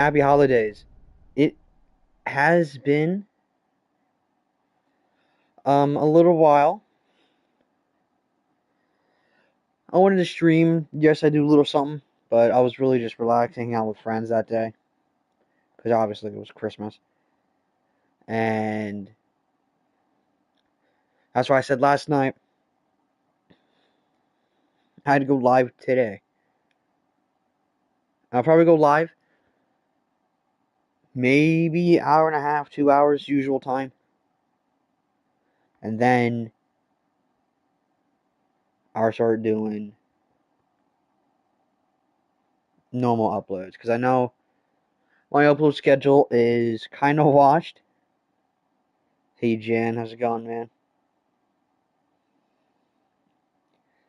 Happy holidays. It has been a little while. I wanted to stream. Yes, I do a little something, but I was really just relaxing, hanging out with friends that day because obviously it was Christmas, and that's why I said last night I had to go live today. I'll probably go live maybe hour and a half, 2 hours usual time, and then I'll start doing normal uploads because I know my upload schedule is kind of washed. Hey Jan, how's it going, man?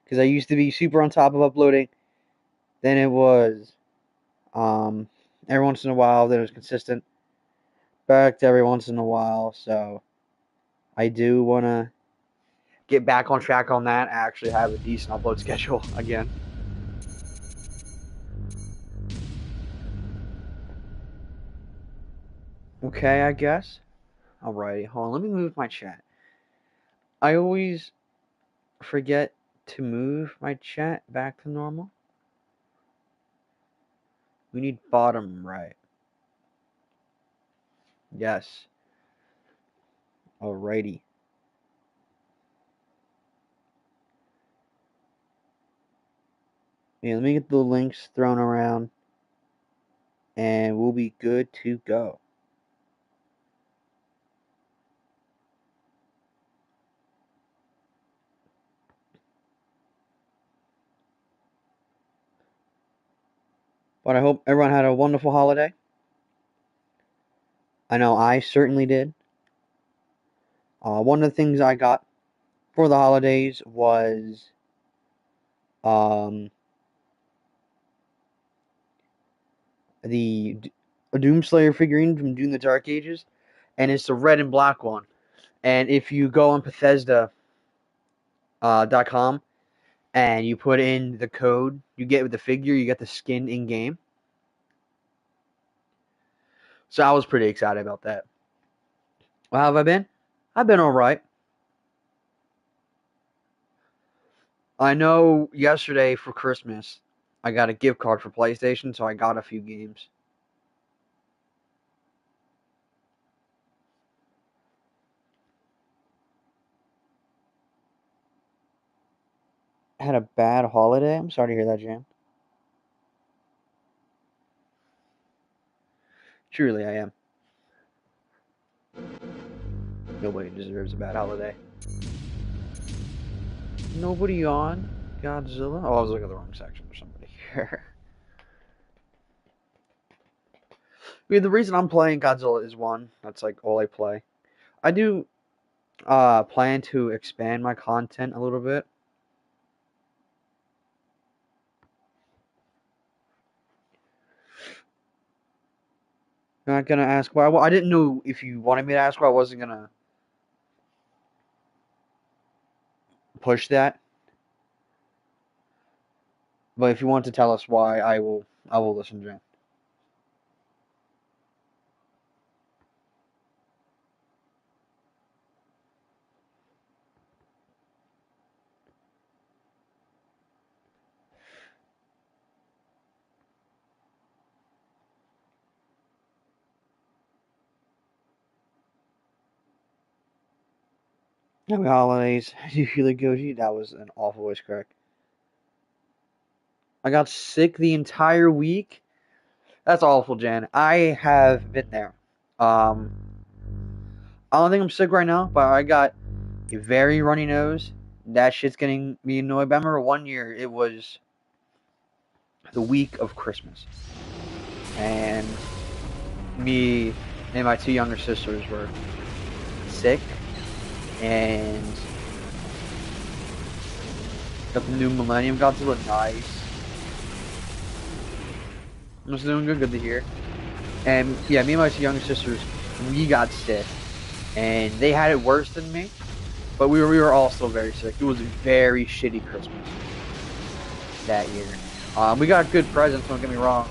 Because I used to be super on top of uploading. Then it was um, every once in a while. Then it was consistent. Back to every once in a while. So I do want to get back on track on that. Actually, have a decent upload schedule again. Okay, I guess. Alrighty, hold on. Let me move my chat. I always forget to move my chat back to normal. We need bottom right. Yes. Alrighty. Yeah, let me get the links thrown around and we'll be good to go. But I hope everyone had a wonderful holiday. I know I certainly did. One of the things I got for the holidays was um, the Doomslayer figurine from Doom the Dark Ages, and it's the red and black one. And if you go on Bethesda .com and you put in the code you get with the figure, you get the skin in game. So I was pretty excited about that. Well, how have I been? I've been alright. I know yesterday for Christmas I got a gift card for PlayStation, so I got a few games. Had a bad holiday? I'm sorry to hear that, Jam. Truly, I am. Nobody deserves a bad holiday. Nobody on Godzilla? Oh, I was looking at the wrong section for somebody here. I mean, the reason I'm playing Godzilla is one, that's like all I play. I do plan to expand my content a little bit. I'm not gonna ask why. Well, I didn't know if you wanted me to ask why. I wasn't gonna push that. But if you want to tell us why, I will listen, Jen. Happy holidays. You feel like Goji? That was an awful voice crack. I got sick the entire week. That's awful, Jen. I have been there. Um, I don't think I'm sick right now, but I got a very runny nose. That shit's getting me annoyed. But I remember one year it was the week of Christmas, and me and my two younger sisters were sick, and got the new Millennium Godzilla. Nice. I was doing good. Good to hear. And yeah, me and my two younger sisters, we got sick, and they had it worse than me. But we were all still very sick. It was a very shitty Christmas that year. We got good presents. Don't get me wrong,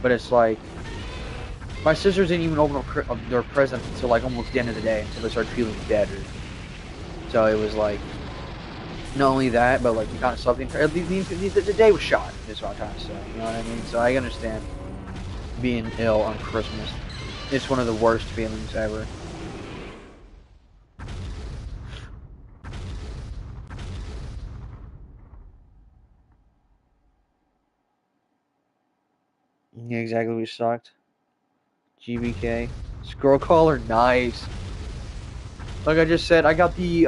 but it's like My sisters didn't even open up their presents until like almost the end of the day, until they started feeling better. So it was like, not only that, but like you kind of saw the day was shot. Is what I'm trying to say. You know what I mean? So I understand being ill on Christmas. It's one of the worst feelings ever. Yeah, exactly. We sucked. GBK. Scroll caller, nice. Like I just said, I got the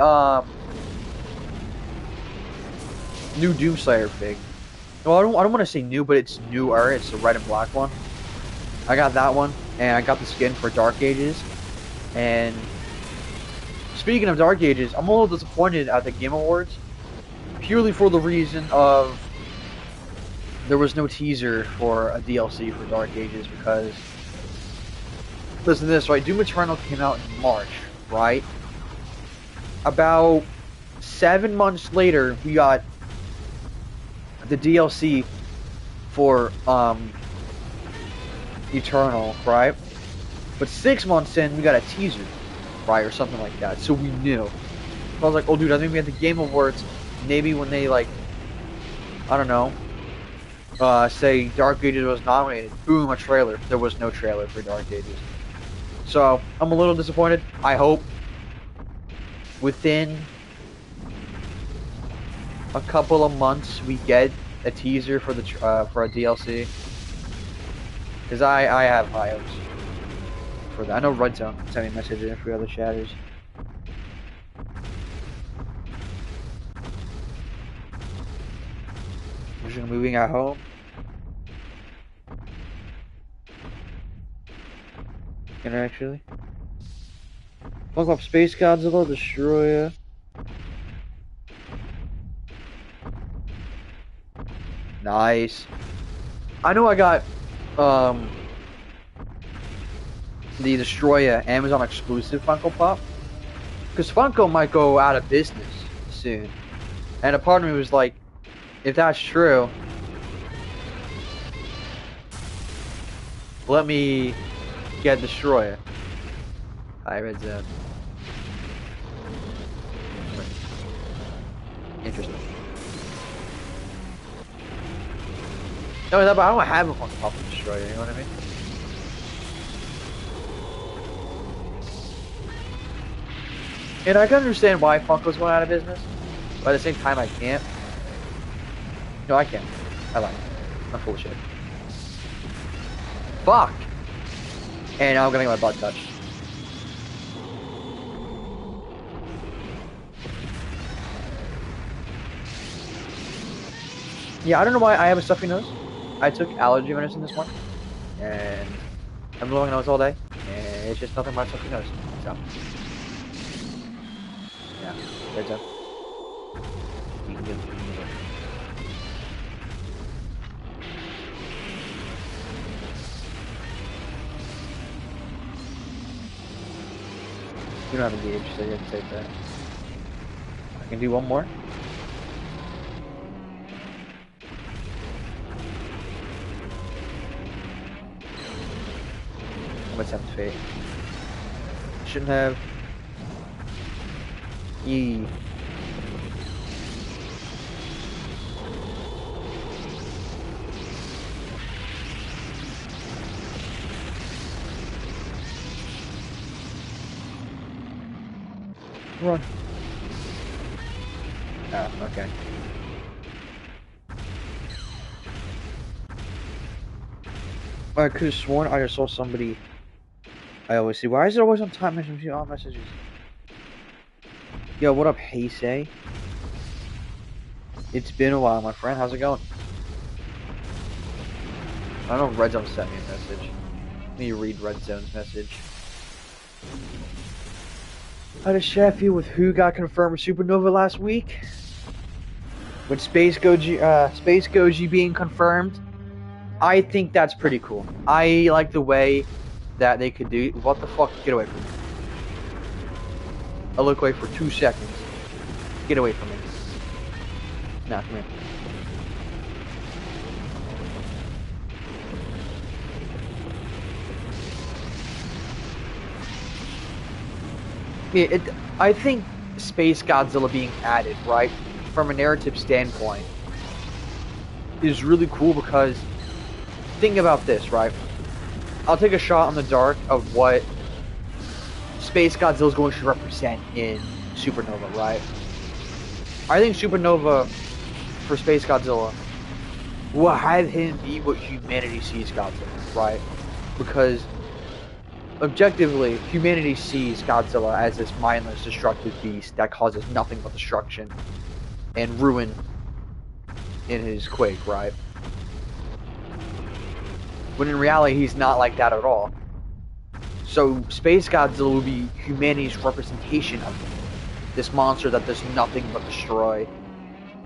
new Doomslayer fig. Well, I don't want to say new, but it's newer. It's the red and black one. I got that one, and I got the skin for Dark Ages. And speaking of Dark Ages, I'm a little disappointed at the Game Awards, purely for the reason of there was no teaser for a DLC for Dark Ages because, listen to this, right? Doom Eternal came out in March, right? About 7 months later, we got the DLC for Eternal, right? But 6 months in, we got a teaser, right, or something like that. So we knew. So I was like, oh, dude, I think we had the Game Awards. Maybe when they like, I don't know, say Dark Ages was nominated, boom, a trailer. There was no trailer for Dark Ages. So I'm a little disappointed. I hope within a couple of months we get a teaser for the for a DLC, because I have high hopes for that. I know Red Zone sent me a message in for other chatters. We're just moving at home. Can I actually? Fuck up Space Godzilla, Destroyer. Nice. I know I got the Destroyer Amazon exclusive Funko Pop, because Funko might go out of business soon, and a part of me was like, if that's true, let me get Destroyer. Hi, Red Zone. Interesting. No, but I don't have a Funko Pop of Destroyer, you know what I mean? And I can understand why Funko's going out of business, but at the same time I can't. No, I can. I like it. I'm full of shit. Fuck! And now I'm gonna get my butt touched. Yeah, I don't know why I have a stuffy nose. I took allergy medicine this morning, and I'm blowing nose all day, and it's just nothing but stuffy nose. So, yeah, there's a. You can do it. You don't have a gauge, so you have to take that. I can do one more. I'm attempt fate. Shouldn't have. E. Run. Oh, okay. I could have sworn I just saw somebody. I always see. Why is it always on top messages? All messages. Yo, what up, Heisei? It's been a while, my friend. How's it going? I don't know if Red Zone sent me a message. Let me read Red Zone's message. How does Chef feel with who got confirmed with Supernova last week? With Space Goji being confirmed, I think that's pretty cool. I like the way that they could do. What the fuck? Get away from me! I look away for 2 seconds. Get away from me! Nah, come here. I think Space Godzilla being added, right, from a narrative standpoint, is really cool because think about this, right? I'll take a shot in the dark of what Space Godzilla is going to represent in Supernova, right? I think Supernova for Space Godzilla will have him be what humanity sees Godzilla, right? Because objectively, humanity sees Godzilla as this mindless, destructive beast that causes nothing but destruction and ruin in his quake, right? When in reality, he's not like that at all. So, Space Godzilla will be humanity's representation of him. This monster that does nothing but destroy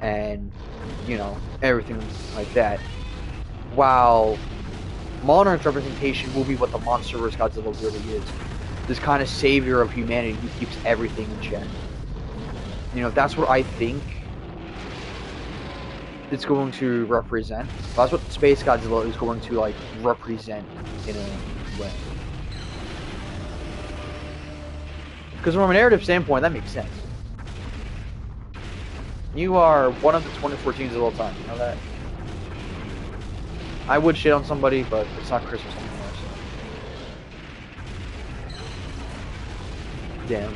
and, everything like that. While Monarch's representation will be what the monstrous Godzilla really is. This kind of savior of humanity who keeps everything in check. That's what I think it's going to represent. That's what Space Godzilla is going to, represent in a way. Because from a narrative standpoint, that makes sense. You are one of the 2014s of all time. You know that? I would shit on somebody, but it's not Christmas anymore, so. Damn.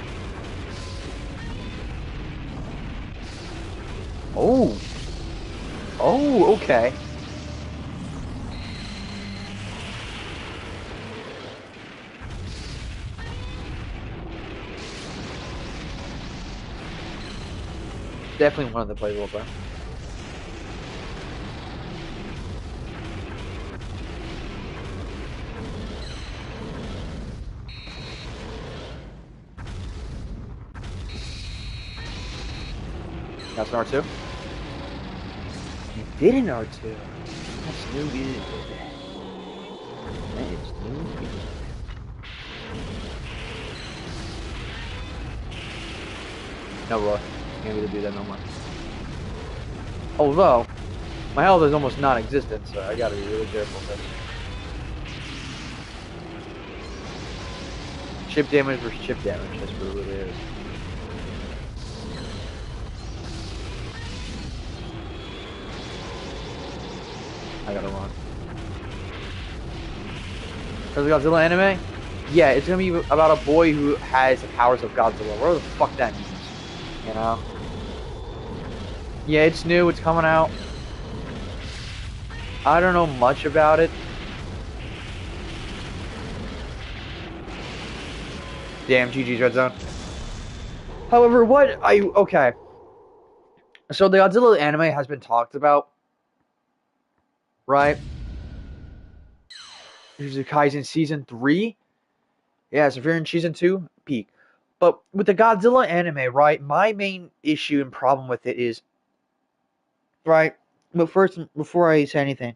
Oh. Oh, okay. Definitely one of the playable play. That's an R2? You did an R2. That's no good. That is no good. No, bro. Can't really do that no more. Although, my health is almost non-existent, so I gotta be really careful with this. Chip damage versus chip damage, that's what it really is. I gotta run. For the Godzilla anime? Yeah, it's gonna be about a boy who has the powers of Godzilla. Whatever the fuck that means. You know? Yeah, it's new, it's coming out. I don't know much about it. Damn, GG's Red Zone. However, okay. So the Godzilla anime has been talked about, right? Jujutsu Kaisen Season 3. Yeah, so if you're in Season 2, peak. But with the Godzilla anime, right, my main issue and problem with it is, right, but first, before I say anything,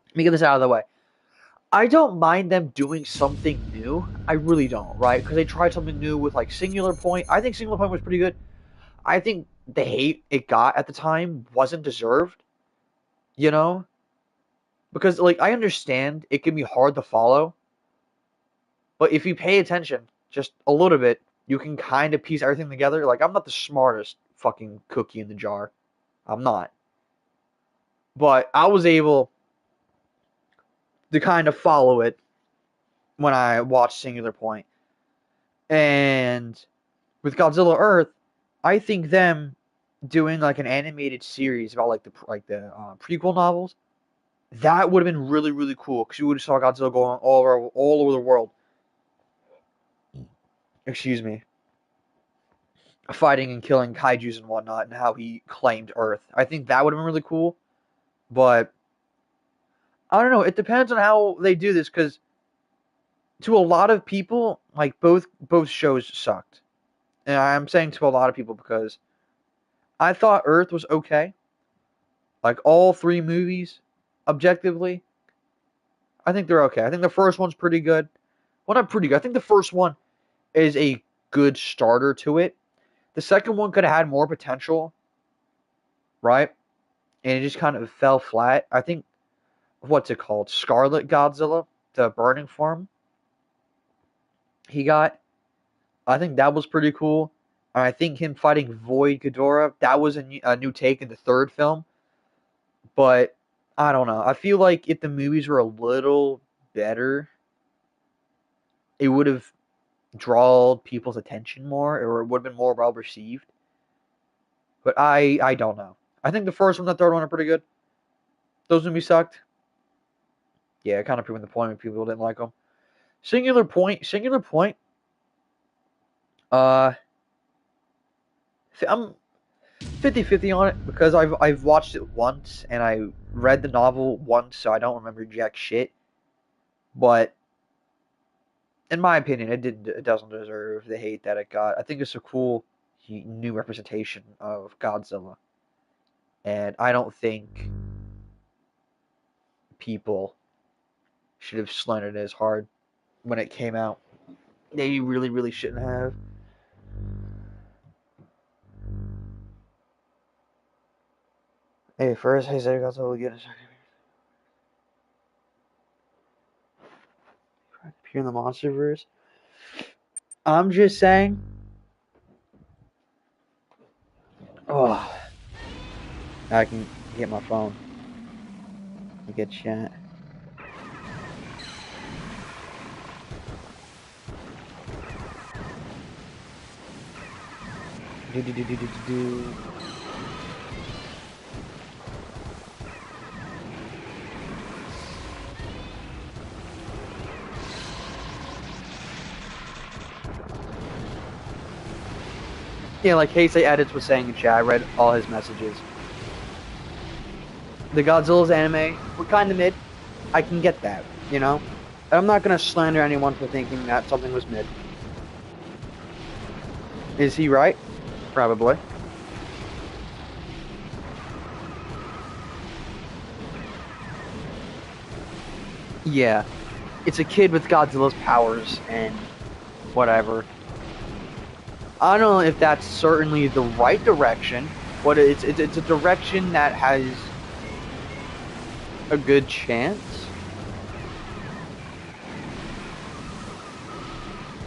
let me get this out of the way. I don't mind them doing something new. I really don't, right? Because they tried something new with, Singular Point. I think Singular Point was pretty good. I think the hate it got at the time wasn't deserved, you know? Because, I understand it can be hard to follow, but if you pay attention just a little bit, you can kind of piece everything together. I'm not the smartest fucking cookie in the jar. I'm not. But I was able to kind of follow it when I watched Singular Point. And with Godzilla Earth, I think them doing an animated series about the prequel novels, that would have been really, really cool because you would have saw Godzilla going all over the world. Excuse me. Fighting and killing kaijus and whatnot, and how he claimed Earth. I think that would have been really cool. But I don't know. It depends on how they do this because to a lot of people, both shows sucked. And I'm saying to a lot of people because I thought Earth was okay. All three movies, objectively, I think they're okay. I think the first one's pretty good. Well, not pretty good. I think the first one is a good starter to it. The second one could have had more potential, right? And it just kind of fell flat. I think, what's it called? Scarlet Godzilla, the Burning Form he got. I think that was pretty cool. And I think him fighting Void Ghidorah, that was a new take in the third film. But I don't know. I feel like if the movies were a little better, it would have drawn people's attention more, or it would have been more well received. But I don't know. I think the first one and the third one are pretty good. Those movies sucked. Yeah, kind of proving the point when people didn't like them. Singular Point. I'm 50-50 on it because I've watched it once and I read the novel once, so I don't remember jack shit. But in my opinion, it doesn't deserve the hate that it got. I think it's a cool new representation of Godzilla, and I don't think people should have slandered it as hard when it came out. They really, really shouldn't have. Hey, first I said Godzilla again. Appear in the MonsterVerse. I'm just saying. Oh, I can get my phone. You get chat. Do. Yeah, like Heisei Edits was saying in chat, I read all his messages. The Godzilla's anime were kind of mid. I can get that, you know? I'm not going to slander anyone for thinking that something was mid. Is he right? Probably. Yeah. It's a kid with Godzilla's powers and whatever. I don't know if that's certainly the right direction, but it's a direction that has a good chance.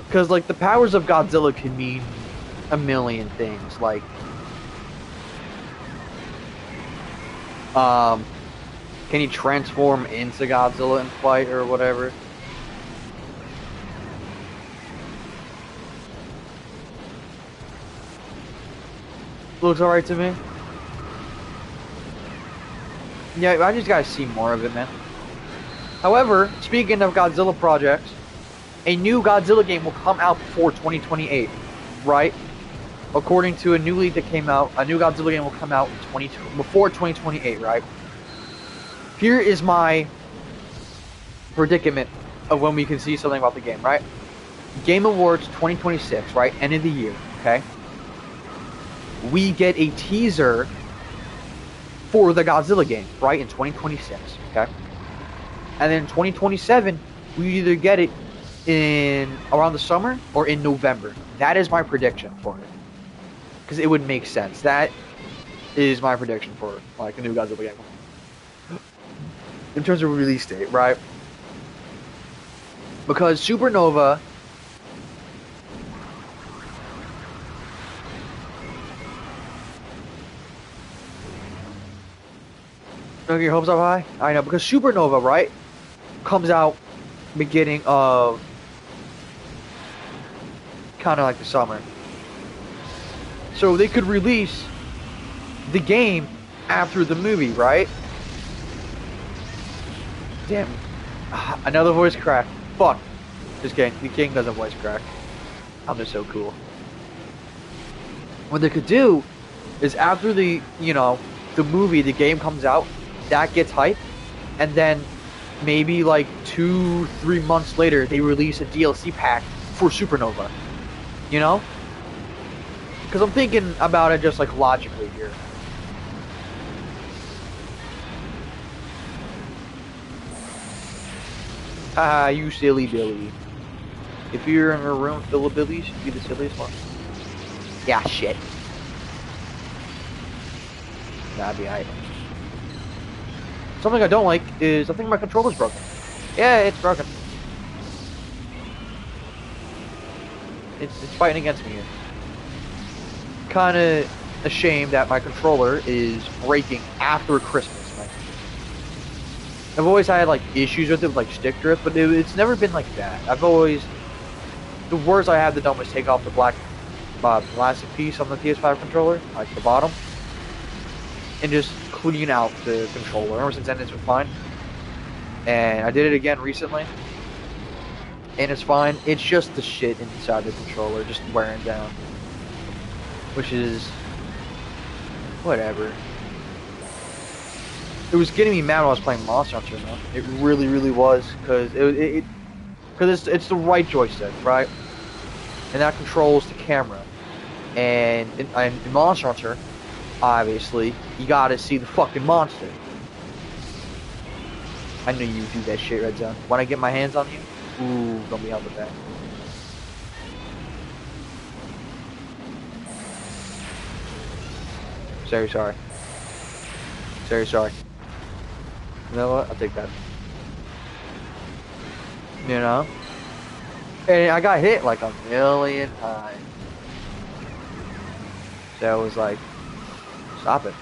Because, like, the powers of Godzilla can mean a million things. Like, can he transform into Godzilla and fight or whatever? Looks alright to me. Yeah, I just gotta see more of it, man. However, speaking of Godzilla projects, a new Godzilla game will come out before 2028, right? According to a new leak that came out, a new Godzilla game will come out before 2028, right? Here is my predicament of when we can see something about the game, right? Game Awards 2026, right? End of the year, okay? We get a teaser for the Godzilla game, right? In 2026, okay? And then in 2027, we either get it in around the summer or in November. That is my prediction for it. Because it would make sense. That is my prediction for like a new Godzilla game. In terms of release date, right? Because Supernova okay, your hopes up high? I know, because Supernova, right, comes out beginning of kind of like the summer. So they could release the game after the movie, right? Damn. Another voice crack. Fuck. Just kidding. The king doesn't voice crack. I'm just so cool. What they could do is after the, you know, the movie, the game comes out, that gets hype, and then maybe like 2-3 months later, they release a DLC pack for Supernova. You know? Because I'm thinking about it just like logically here. Haha, you silly Billy. If you're in a room full of Billies, you'd be the silliest one. Yeah, shit. That'd be alright. Something I don't like is I think my controller's broken. Yeah, it's broken. It's fighting against me here. Kind of ashamed that my controller is breaking after Christmas. Like, I've always had like issues with it, with like stick drift, but it's never been like that. The worst I have done was take off the black plastic piece on the PS5 controller, like the bottom, and just clean out the controller. Ever since then, it's been fine. And I did it again recently, and it's fine. It's just the shit inside the controller just wearing down, which is whatever. It was getting me mad when I was playing Monster Hunter, man. It really, really was, because it's the right joystick, right? And that controls the camera. And in Monster Hunter, obviously, you gotta see the fucking monster. I knew you would do that shit, Red Zone. When I get my hands on you, ooh, gonna be on the back. Very sorry. Very sorry. You know what? I'll take that. You know? And I got hit like a million times. So it was like, stop it.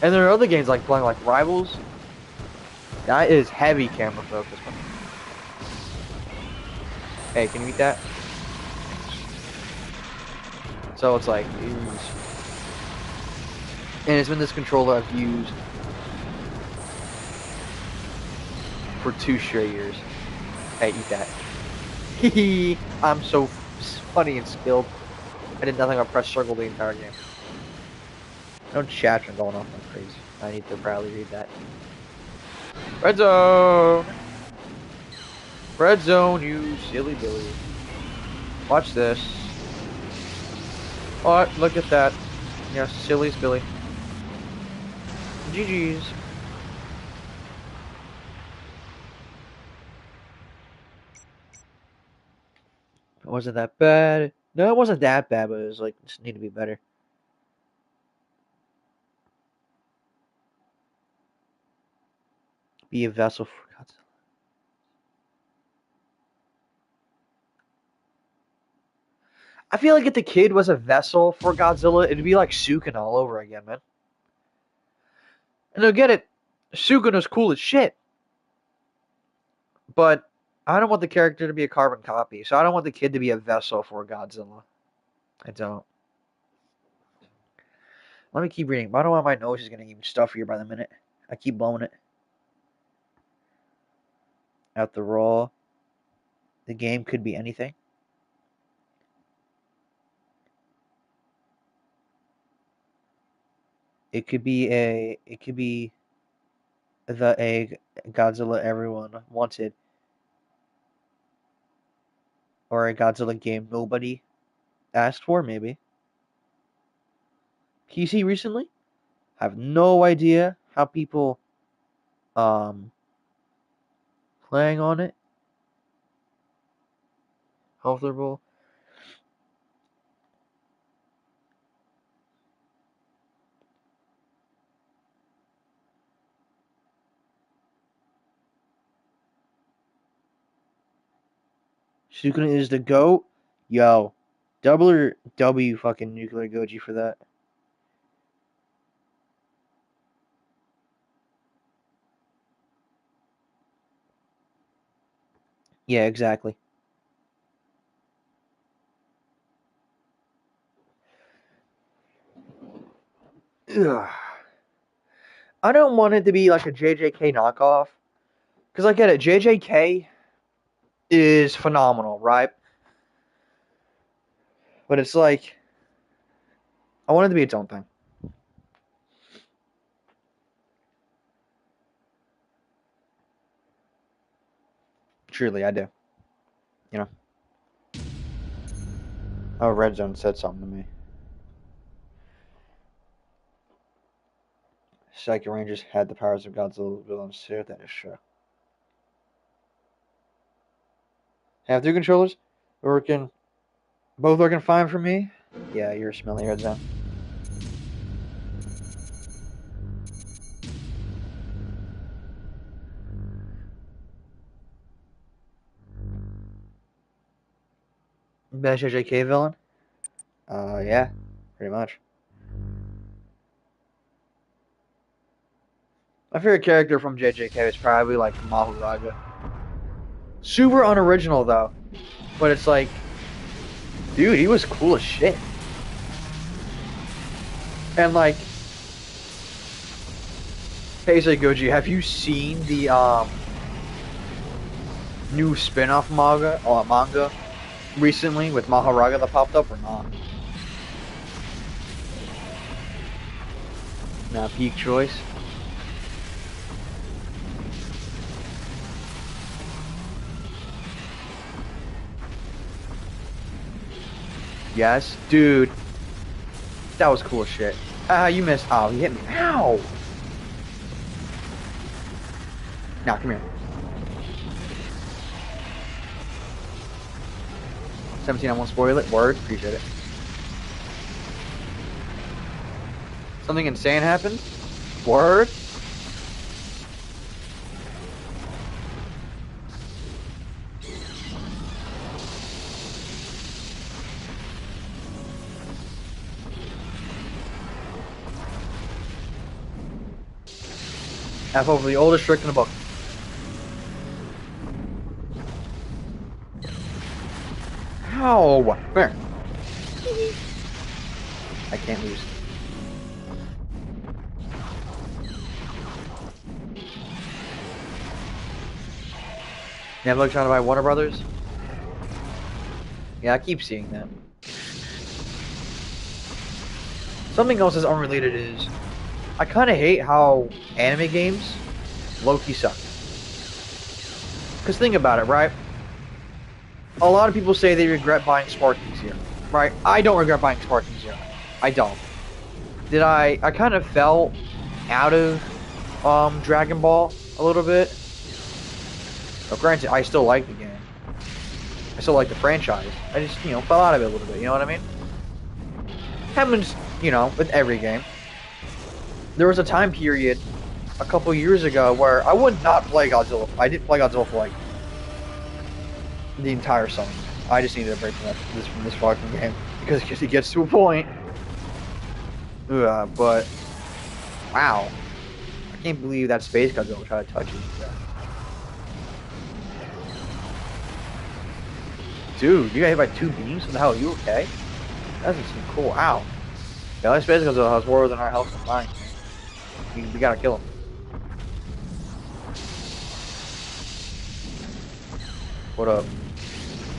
And there are other games like playing like Rivals. That is heavy camera focus. Hey, can you eat that? So it's like, and it's been this controller I've used for 2 straight years. Hey, eat that. Hehe, I'm so funny and skilled. I did nothing but press circle the entire game. No chats are going off like crazy. I need to proudly read that. Red zone! Red zone, you silly Billy. Watch this. Oh, look at that. Yeah, silly's Billy. GG's. It wasn't that bad. No, it wasn't that bad, but it was like, just need to be better. Be a vessel for God's sake. I feel like if the kid was a vessel for Godzilla, it'd be like Sukin all over again, man. And they'll get it. Sukin is cool as shit. But I don't want the character to be a carbon copy, so I don't want the kid to be a vessel for Godzilla. I don't. Let me keep reading. I don't want my nose is getting even stuffier by the minute. I keep blowing it. Out the raw. The game could be anything. It could be a Godzilla everyone wanted, or a Godzilla game nobody asked for, maybe. PC recently? I have no idea how people playing on it. Comfortable. Sukuna is the GOAT. Yo. Double or W fucking nuclear Goji for that. Yeah, exactly. Ugh. I don't want it to be like a JJK knockoff. Because I get it. JJK is phenomenal, right? But it's like, I want it to be its own thing. Truly, I do. You know? Oh, Red Zone said something to me. Psycho Rangers had the powers of Godzilla villains too. That is true. Have 2 controllers working, both working fine for me. Yeah, you're smelly Red Zone. Best JJK villain? Yeah, pretty much. My favorite character from JJK is probably like Maharaga. Super unoriginal though, but it's like, dude, he was cool as shit. And like, Heisei Goji, have you seen the new spin-off manga recently with Maharaga that popped up or not? Nah, peak choice. Yes, dude, that was cool as shit. You missed. Oh, he hit me. Ow! Now, come here. 17, I won't spoil it. Word, appreciate it. Something insane happened? Word? F over the oldest trick in the book. Ow! Come here. I can't lose. Never trying to buy Warner Brothers? Yeah, I keep seeing that. Something else that's unrelated is I kind of hate how anime games low-key suck. Because think about it, right? A lot of people say they regret buying Sparking Zero, right? I don't regret buying Sparking Zero. I don't. I kind of fell out of Dragon Ball a little bit. But granted, I still like the game. I still like the franchise. I just, fell out of it a little bit, you know what I mean? Happens, with every game. There was a time period a couple years ago where I would not play Godzilla. I didn't play Godzilla for like the entire summer. I just needed a break from this fucking game because it gets to a point. But wow, I can't believe that Space Godzilla tried to touch you. Dude, you got hit by 2 beams? What the hell? Are you okay? That's just cool. Ow. Yeah, that Space Godzilla has more than our health combined. We gotta kill him. What up?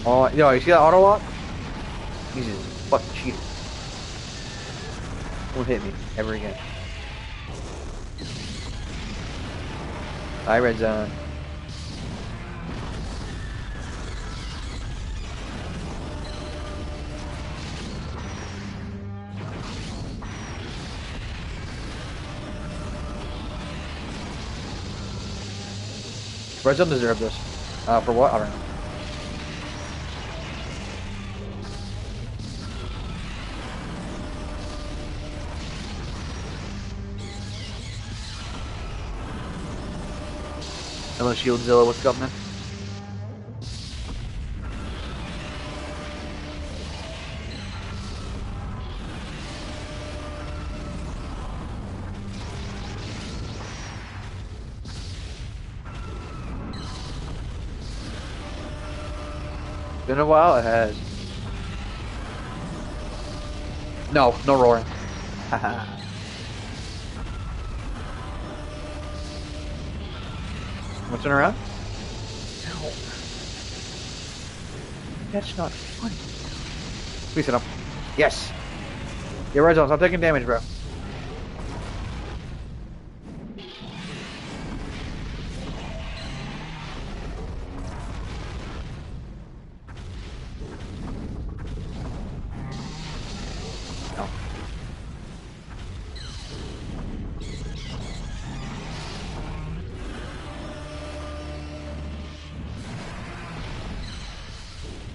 Oh, yo, you see that auto lock? He's just fucking cheater. Won't hit me ever again. Hi, red zone. Red zone deserved this. For what? I don't know. Hello, Shieldzilla, what's up, man? Been a while, it has. No roaring. Haha. Wanna turn around? No. That's not funny. Please sit up. Yes. Yeah, red zone. Stop taking damage, bro. No.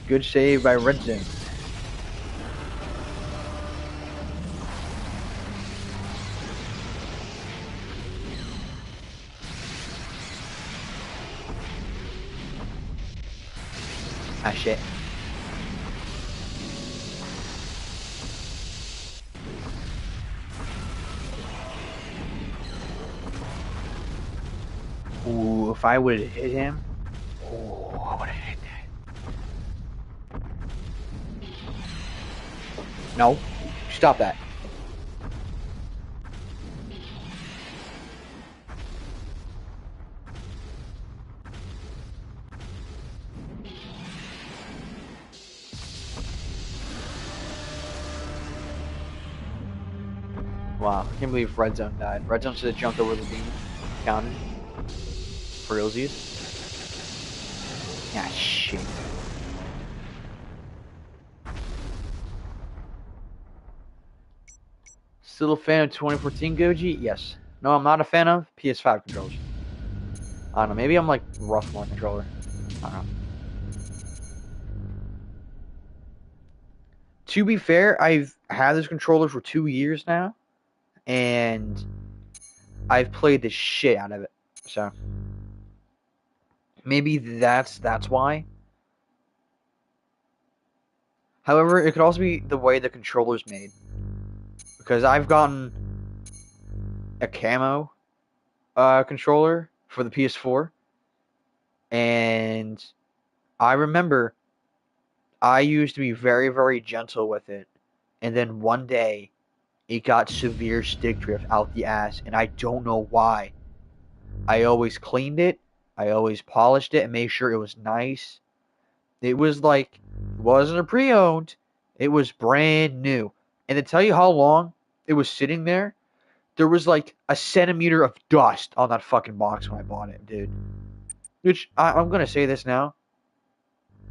Good save by red zone. Ah, shit. if I would have hit him, oh, I would have hit that. No, stop that. Wow, I can't believe Red Zone died. Red Zone should have jumped over the beam. Counted. For realsies. Ah, shit. Still a fan of 2014 Goji? Yes. No, I'm not a fan of PS5 controllers. I don't know, maybe I'm like rough on controller. I don't know. To be fair, I've had this controller for 2 years now, and I've played the shit out of it. So maybe that's why. However, it could also be the way the controller's made. Because I've gotten a camo controller for the PS4, and I remember I used to be very, very gentle with it, and then one day it got severe stick drift out the ass, and I don't know why. I always cleaned it, I always polished it and made sure it was nice. It was like, it wasn't a pre-owned, it was brand new. And to tell you how long it was sitting there was like a centimeter of dust on that fucking box when I bought it, dude. Which, I'm gonna say this now.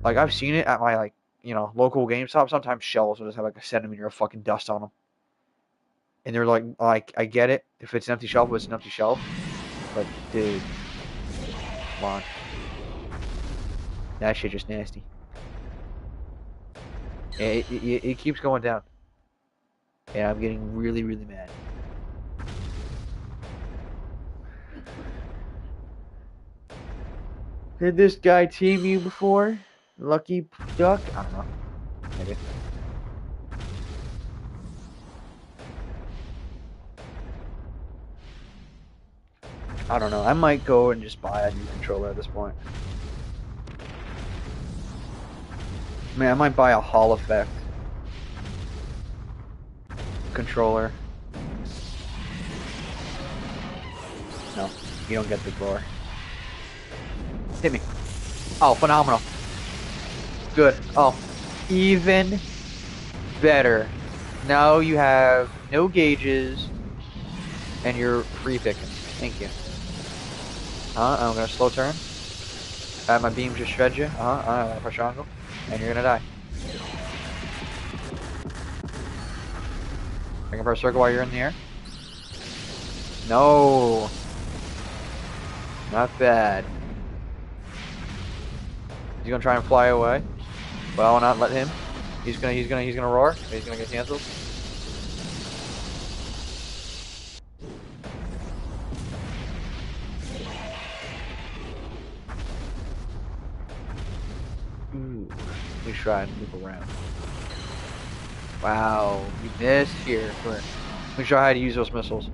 Like, I've seen it at my, like, local GameStop. Sometimes shelves will just have like a centimeter of fucking dust on them. And they're like, I get it. If it's an empty shelf, it's an empty shelf. But, dude, come on. That shit just nasty. It keeps going down. And I'm getting really, really mad. Did this guy team you before? Lucky Duck? I don't know. Maybe. I don't know. I might go and just buy a new controller at this point. Man, I might buy a Hall Effect controller. No, you don't get the glory. Hit me. Oh, phenomenal. Good. Oh, even better. Now you have no gauges, and you're free picking. Thank you. I'm gonna slow turn. My beam just shred you. Pressure angle, and you're gonna die. I can press circle while you're in the air. No, not bad. He's gonna try and fly away. Well, I'll not let him. He's gonna roar. He's gonna get canceled. Ooh, let me try and move around. Wow, you missed here. Let me show you how to use those missiles.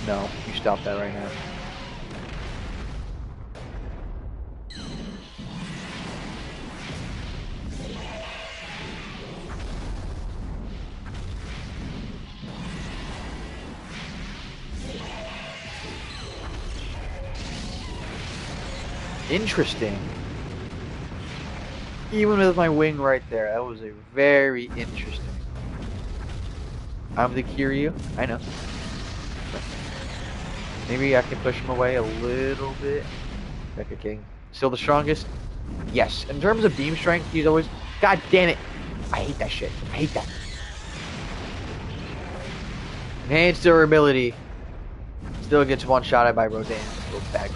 No, you stop that right now. Interesting. Even with my wing right there, that was a very interesting. I'm the Kiryu. I know. Maybe I can push him away a little bit. Mecha King. Still the strongest? Yes. In terms of beam strength, he's always... God damn it! I hate that shit. I hate that. Enhanced durability. Still gets one-shotted by Rodan. Little bag.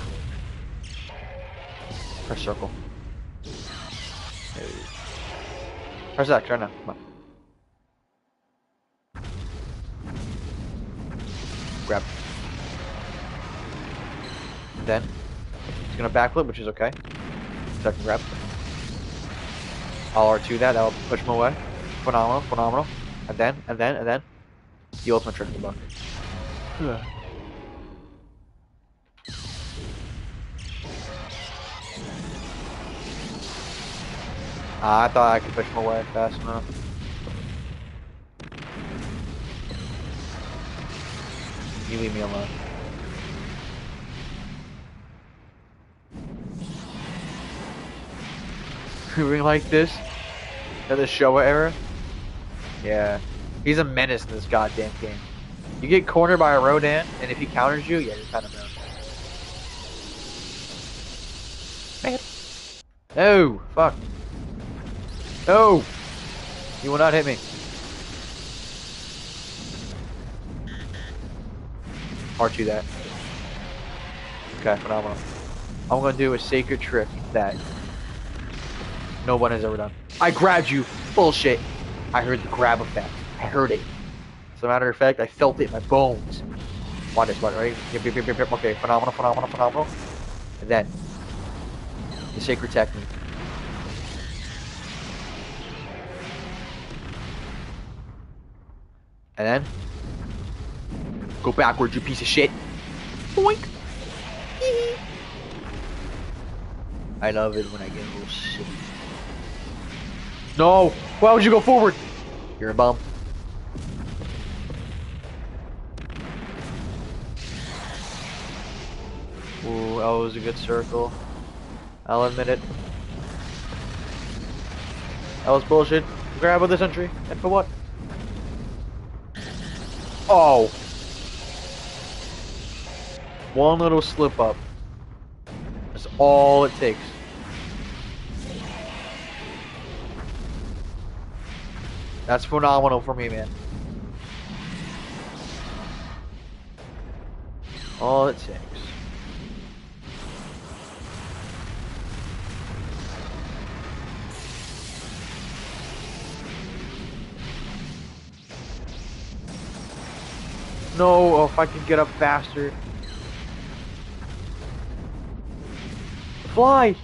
Press circle. Press X right now. Come on. Grab. Then he's gonna backflip, which is okay. Second grab. I'll R2 that. That'll push him away. Phenomenal, phenomenal. And then the ultimate trick in the bucket. I thought I could push him away fast enough. You leave me alone. Moving like this? At the Showa era? Yeah. He's a menace in this goddamn game. You get cornered by a Rodan, and if he counters you, yeah, you're kind of done. Man. No! Fuck. No! You will not hit me. R2 that. Okay, phenomenal. I'm gonna do a sacred trick that no one has ever done. I grabbed you. Bullshit. I heard the grab effect. I heard it. As a matter of fact, I felt it in my bones. Watch this, right? Yep. Okay, phenomenal, phenomenal, phenomenal. And then the sacred technique. And then go backwards, you piece of shit. Boink. I love it when I get a little shit. No! Why would you go forward? You're a bum. Ooh, that was a good circle. I'll admit it. That was bullshit. Grab with this entry. And for what? Oh! One little slip up. That's all it takes. That's phenomenal for me, man. All it takes. No, oh, if I could get up faster. Fly!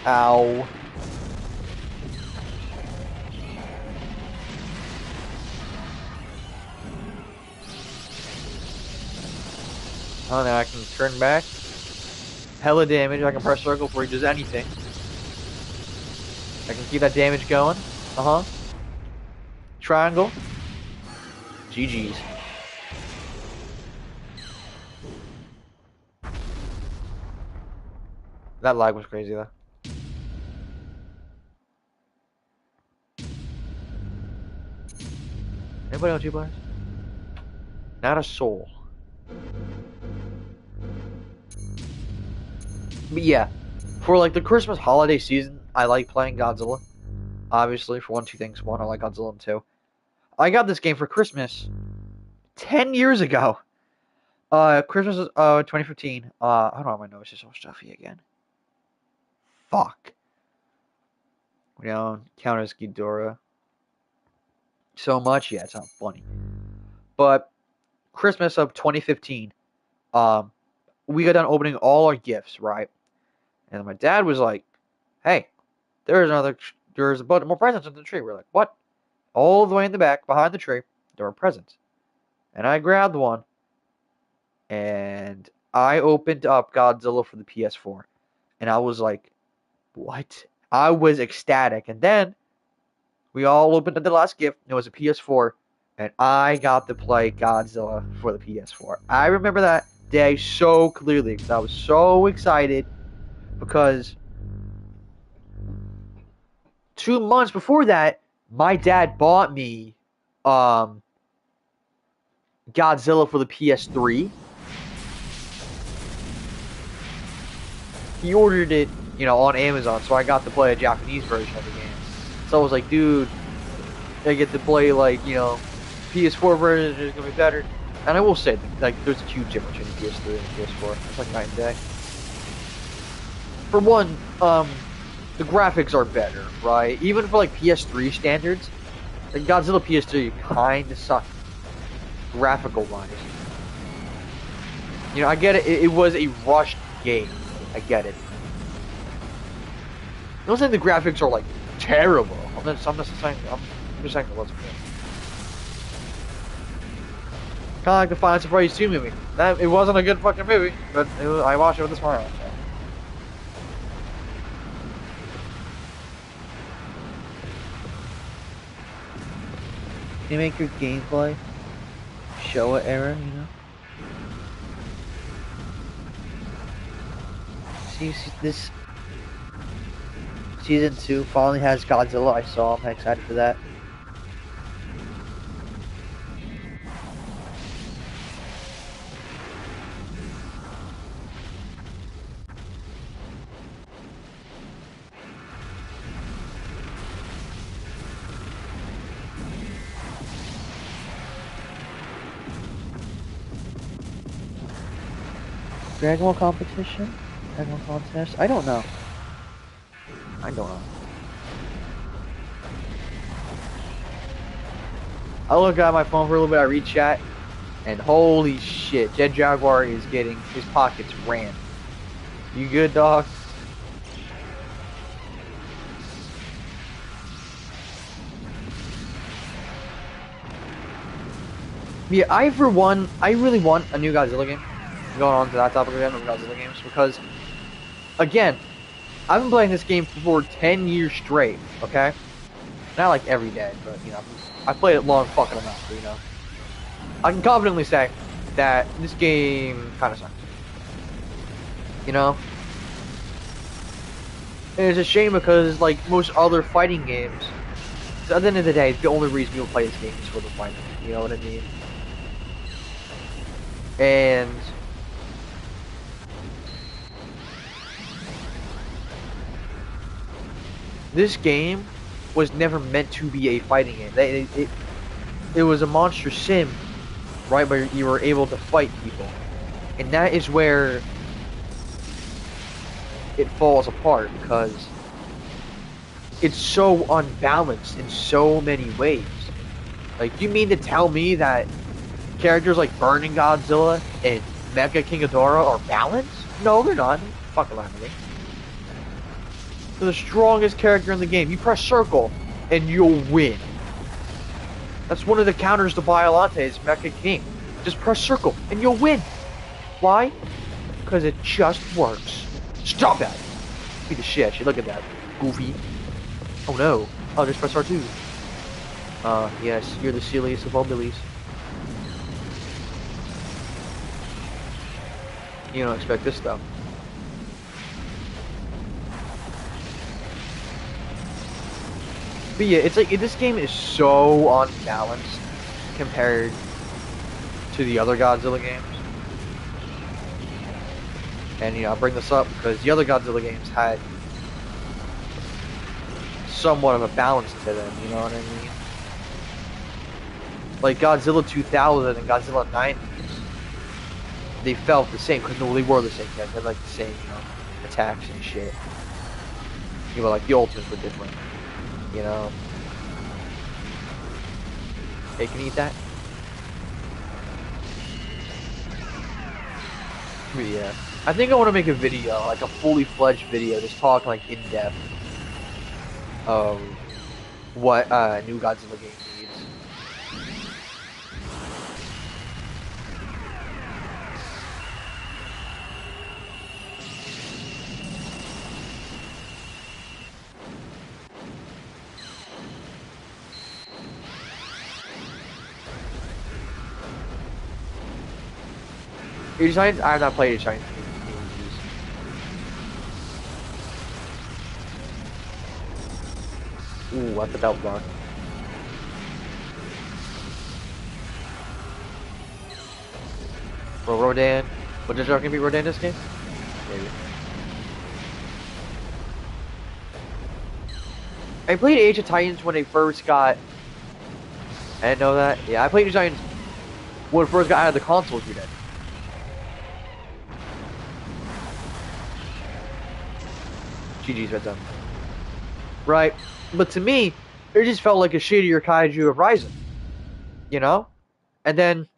Ow. Oh, now I can turn back. Hella damage. I can press circle before he does anything. I can keep that damage going. Triangle. GG's. That lag was crazy though. Anybody on 2 bars? Not a soul. But yeah, for like the Christmas holiday season, I like playing Godzilla. Obviously, for two things. One, I like Godzilla, and two, I got this game for Christmas 10 years ago. Christmas 2015. Hold on, my nose is so stuffy again. Fuck. We don't count as Ghidorah so much. Yeah, it's not funny. But Christmas of 2015, we got done opening all our gifts, right? And my dad was like, "Hey, there's a bunch more presents in the tree." We're like, "What?" All the way in the back, behind the tree, there were presents. And I grabbed one, and I opened up Godzilla for the PS4, and I was like, "What?" I was ecstatic. And then we all opened up the last gift. And it was a PS4, and I got to play Godzilla for the PS4. I remember that day so clearly because I was so excited because 2 months before that, my dad bought me Godzilla for the PS3. He ordered it, on Amazon, so I got to play a Japanese version of the game. So I was like, dude, I get to play PS4 version is gonna be better. And I will say, there's a huge difference between PS3 and PS4. It's like night and day. For one, the graphics are better, right? Even for like PS3 standards, the Godzilla PS3 kind of sucked graphical wise. You know, I get it. It was a rushed game. I get it. I'm not saying the graphics are like terrible. I'm just saying it wasn't good. Kind of like the Final Fantasy 2 movie. It wasn't a good fucking movie, but I watched it with a smile. So. You make your gameplay show an error, you know? See, this Season 2 finally has Godzilla. I saw. I'm excited for that. Dragon Ball competition? Dragon Ball contest? I don't know. I don't know. I look at my phone for a little bit, I read chat, and holy shit, Jet Jaguar is getting his pockets rammed. You good, dog? Yeah, I really want a new Godzilla game. Going on to that topic again, of Godzilla games, because, again, I've been playing this game for 10 years straight, okay? Not like every day, but, you know, I played it long fucking enough, you know? I can confidently say that this game kind of sucks. You know? And it's a shame because, like most other fighting games, at the end of the day, the only reason people play this game is for the fighting. You know what I mean? And this game was never meant to be a fighting game. It was a monster sim, right, where you were able to fight people. And that is where it falls apart, because it's so unbalanced in so many ways. Like, you mean to tell me that characters like Burning Godzilla and Mecha King Ghidorah are balanced? No, they're not. Fuck around with me. They're the strongest character in the game. You press circle and you'll win. That's one of the counters to Biolante's Mecha King. Just press circle and you'll win. Why? Because it just works. Stop that! Beat the shit out you. Look at that. Goofy. Oh no. Oh, just press R2. Yes, you're the silliest of all billies. You don't expect this stuff. But yeah, it's like, this game is so unbalanced compared to the other Godzilla games. And, you know, I'll bring this up because the other Godzilla games had somewhat of a balance to them, you know what I mean? Like Godzilla 2000 and Godzilla 90s, they felt the same, because no, they were the same, they had like the same, you know, attacks and shit. You know, like the ultimates were different, you know? Hey, can you eat that? But yeah. I think I want to make a video, like a fully fledged video, just talk like in depth of what new Godzilla game needs. Age of Giants? I have not played Age of Giants. Ooh, I put that block. Bro, Rodan. But does Jarkin beat Rodan in this game? Maybe. I played Age of Titans when they first got... I didn't know that. Yeah, I played Age of Titans when it first got out of the consoles unit. GG's, Red Zone. right? But to me, it just felt like a shittier Kaiju of Rising, you know? And then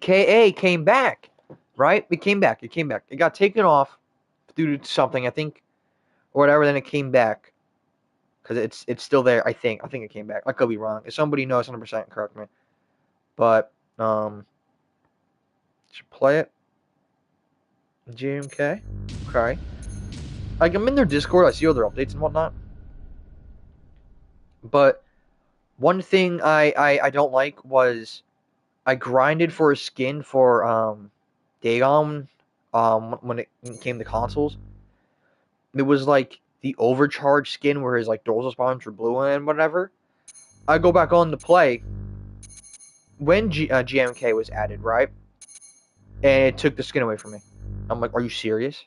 KA came back, right? It came back. It came back. It got taken off due to something, I think, or whatever. Then it came back because it's still there. I think it came back. I could be wrong. If somebody knows 100%, correct me. But should play it. GMK. Okay. Like I'm in their Discord. I see all their updates and whatnot. But one thing I don't like was I grinded for a skin for Dagon when it came to consoles. It was like the overcharged skin where his like dorsal spines were blue and whatever. I go back on to play when GMK was added, right? And it took the skin away from me. I'm like, are you serious?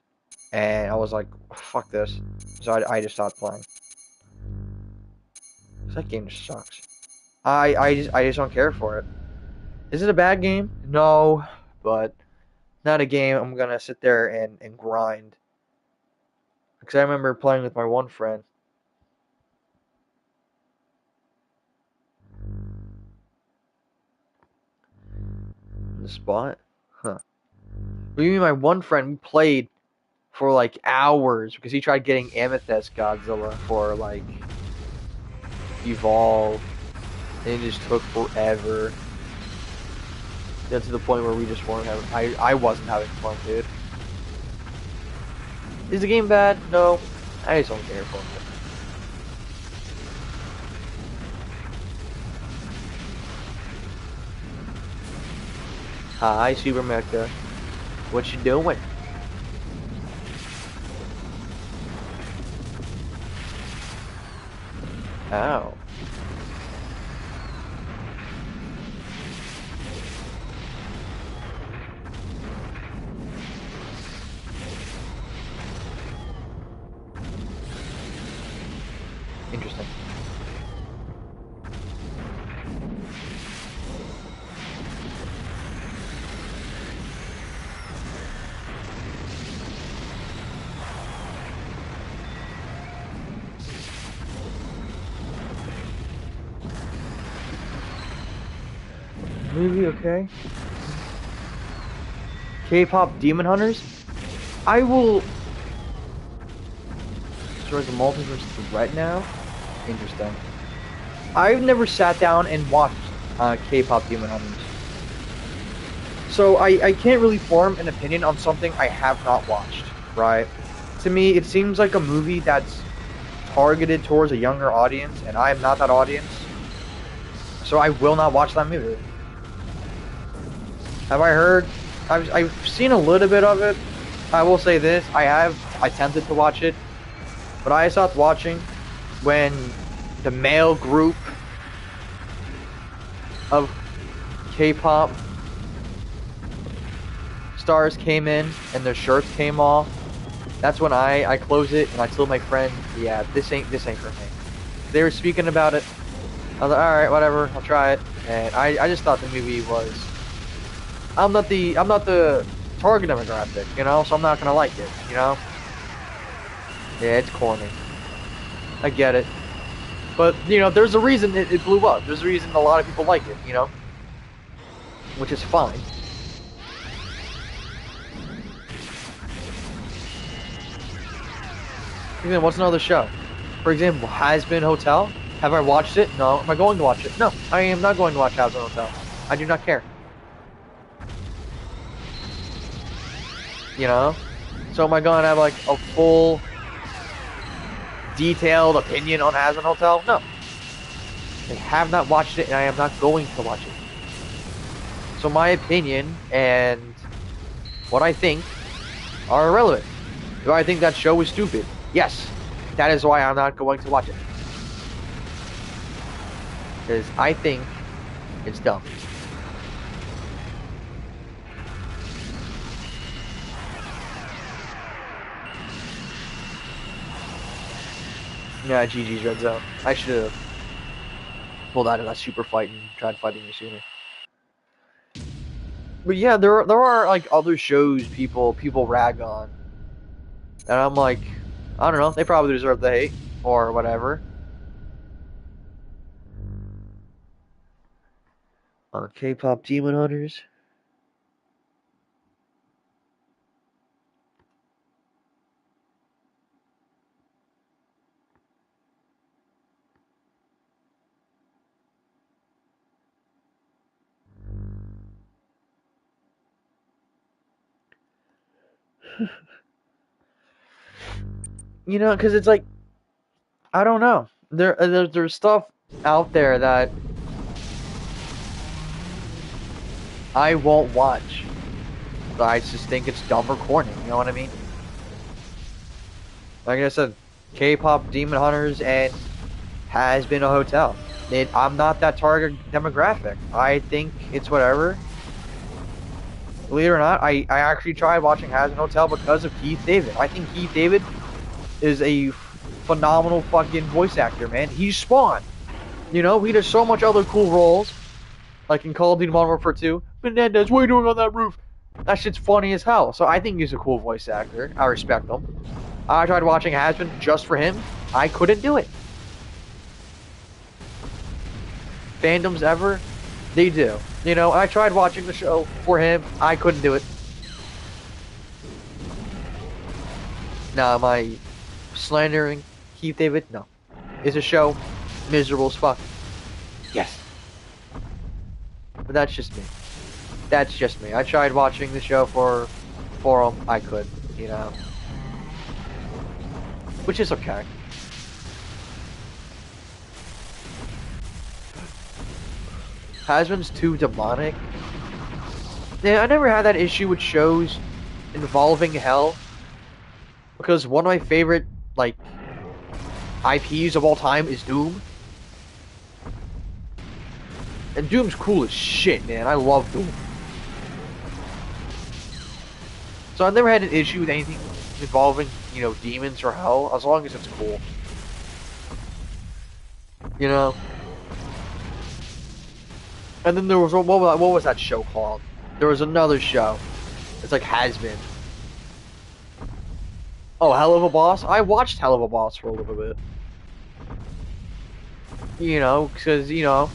And I was like, fuck this. So I just stopped playing. That game just sucks. I just don't care for it. Is it a bad game? No, but not a game I'm gonna sit there and grind. Because I remember playing with my one friend. The spot? Huh. Me and my one friend, we played for like hours because he tried getting Amethyst Godzilla for like Evolve. And it just took forever. Then to the point where we just weren't having. I wasn't having fun, dude. Is the game bad? No. I just don't care for it. Hi, Super Mecha. What you doing? Ow. Interesting. Movie, okay. K-pop Demon Hunters? I will destroy the multiverse threat now? Interesting. I've never sat down and watched K-pop Demon Hunters. So I can't really form an opinion on something I have not watched, right? To me, it seems like a movie that's targeted towards a younger audience, and I am not that audience. So I will not watch that movie. Have I heard? I've seen a little bit of it. I will say this: I attempted to watch it, but I stopped watching when the male group of K-pop stars came in and their shirts came off. That's when I closed it and I told my friend, yeah, this ain't for me. They were speaking about it. I was like, all right, whatever, I'll try it. And I just thought the movie was. I'm not the target demographic, you know, so I'm not gonna like it, you know. Yeah, it's corny. I get it, but you know, there's a reason it blew up. There's a reason a lot of people like it, you know, which is fine. Even what's another show? For example, Hazbin Hotel. Have I watched it? No. Am I going to watch it? No. I am not going to watch Hazbin Hotel. I do not care. You know? So am I going to have like a full, detailed opinion on Hazbin Hotel? No. I have not watched it and I am not going to watch it. So my opinion and what I think are irrelevant. Do I think that show is stupid? Yes. That is why I'm not going to watch it. Because I think it's dumb. Yeah, GG's Red Zone. I should have pulled out of that super fight and tried fighting you sooner. But yeah, there are like other shows people rag on. And I'm like, I don't know, they probably deserve the hate. or whatever. On K-pop Demon Hunters. You know, because it's like, I don't know. There's stuff out there that I won't watch. I just think it's dumb or corny. You know what I mean? Like I said, K-pop Demon Hunters and Has Been a Hotel. I'm not that target demographic. I think it's whatever. Believe it or not, I actually tried watching Has Been a Hotel because of Keith David. I think Keith David is a phenomenal fucking voice actor, man. He's Spawn. You know, he does so much other cool roles. Like in Call of Duty Modern Warfare 2. Menendez, what are you doing on that roof? That shit's funny as hell. So I think he's a cool voice actor. I respect him. I tried watching Has Been just for him. I couldn't do it. Fandoms ever? They do. You know, I tried watching the show for him. I couldn't do it. Now, am I slandering Keith David? No. Is a show miserable as fuck? Yes. But that's just me. That's just me. I tried watching the show for him. I couldn't, you know. Which is okay. Has-Been's too demonic. Yeah, I never had that issue with shows involving hell. Because one of my favorite, like, IPs of all time is Doom. And Doom's cool as shit, man. I love Doom. So I've never had an issue with anything involving, you know, demons or hell, as long as it's cool. You know? And then there was, what was that show called? There was another show. It's like Has Been. Oh, Hell of a Boss? I watched Hell of a Boss for a little bit. You know, because, you know,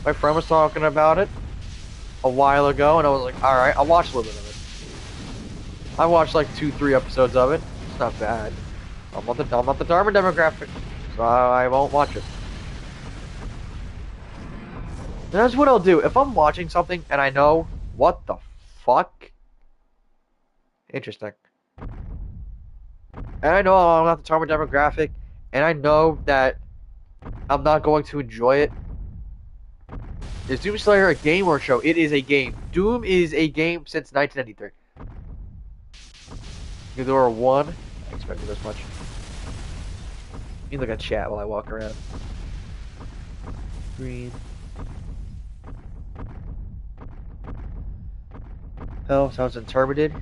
my friend was talking about it a while ago, and I was like, alright, I'll watch a little bit of it. I watched like 2-3 episodes of it. It's not bad. I'm not the Dharma demographic, so I won't watch it. And that's what I'll do. If I'm watching something and I know, what the fuck? Interesting. And I know I'm not the target demographic, and I know that I'm not going to enjoy it. Is Doom Slayer a game or a show? It is a game. Doom is a game since 1993. Eudora 1. I expected this much. You look at chat while I walk around. Green. Oh, sounds interpreted.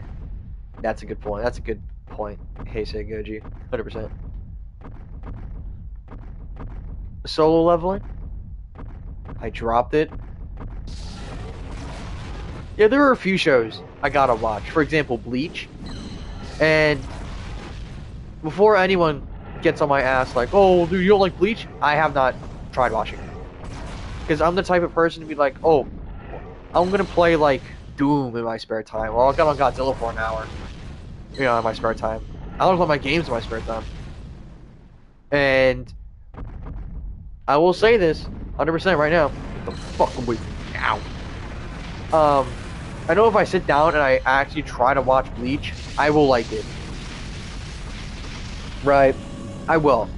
That's a good point. That's a good point. Hey, say Goji. 100%. Solo leveling. I dropped it. Yeah, there are a few shows I gotta watch. For example, Bleach. And before anyone gets on my ass like, oh, dude, you don't like Bleach? I have not tried watching it. Because I'm the type of person to be like, oh, I'm gonna play like Doom in my spare time. Or I'll get on Godzilla for an hour. You know, in my spare time. I don't play my games in my spare time. And I will say this 100% right now. Get the fuck away from me now. I know if I sit down and I actually try to watch Bleach, I will like it. Right. I will.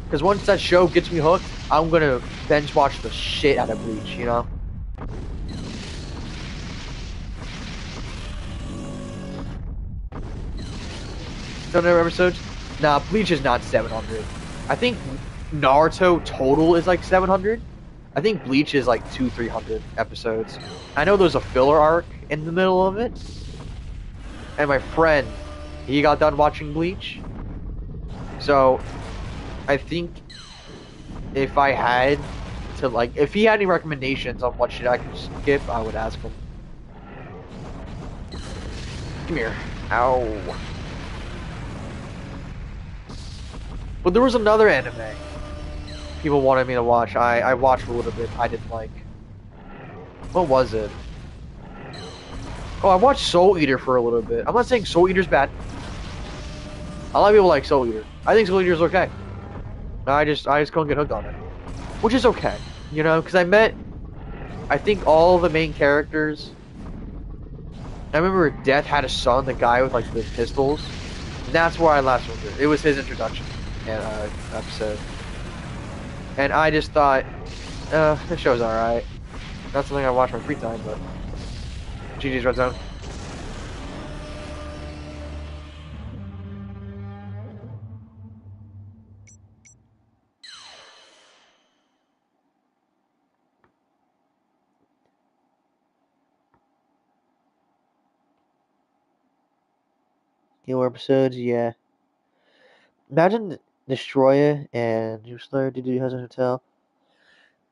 Because once that show gets me hooked, I'm gonna binge watch the shit out of Bleach, you know? Don't know episodes? Nah, Bleach is not 700. I think Naruto total is like 700. I think Bleach is like 200-300 episodes. I know there's a filler arc in the middle of it. And my friend, he got done watching Bleach. So, I think if I had to like, if he had any recommendations on what shit I could skip, I would ask him. Come here. Ow. But there was another anime people wanted me to watch. I watched a little bit. I didn't like. What was it? Oh, I watched Soul Eater for a little bit. I'm not saying Soul Eater's bad. A lot of people like Soul Eater. I think Soul Eater's okay. I just couldn't get hooked on it, which is okay, you know, because I think all the main characters. I remember Death had a son, the guy with like the pistols. And that's where I last wondered. It was his introduction and episode, and I just thought, this show's alright. Not something I watch in my free time, but GG's Red Zone. Killer episodes, yeah. Imagine Destroyer and Doomslayer did Hudson Hotel.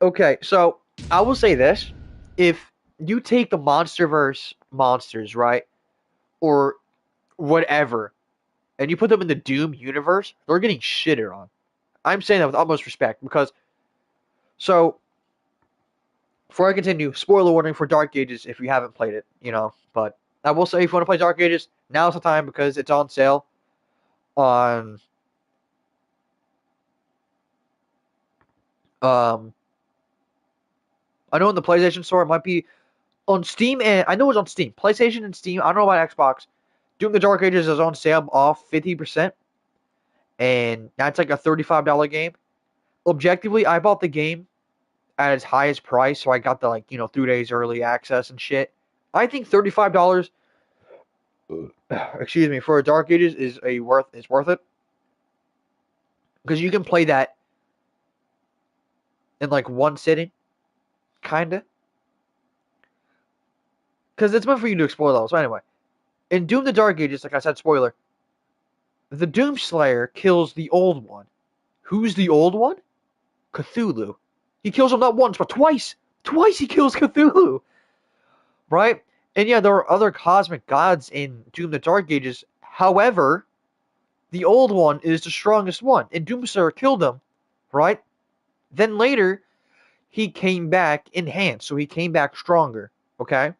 Okay, so I will say this: if you take the MonsterVerse monsters, right, or whatever, and you put them in the Doom universe, they're getting shitted on. I'm saying that with utmost respect because. So, before I continue, spoiler warning for Dark Ages if you haven't played it, you know. But I will say, if you want to play Dark Ages, now's the time because it's on sale on I know in the PlayStation Store it might be on Steam, and I know it's on Steam, PlayStation and Steam. I don't know about Xbox. Doom the Dark Ages is on sale off 50%, and that's like a $35 game. Objectively, I bought the game at its highest price, so I got the 3 days early access and shit. I think $35, excuse me, for a Dark Ages is worth it because you can play that in like one sitting, kinda. Because it's meant for you to explore levels. So anyway, in Doom the Dark Ages, like I said, spoiler, the Doomslayer kills the old one. Who's the old one? Cthulhu. He kills him not once, but twice. Twice he kills Cthulhu. Right? And yeah, there are other cosmic gods in Doom the Dark Ages. However, the old one is the strongest one. And Doomslayer killed him. Right? Then later, he came back enhanced. So he came back stronger. Okay?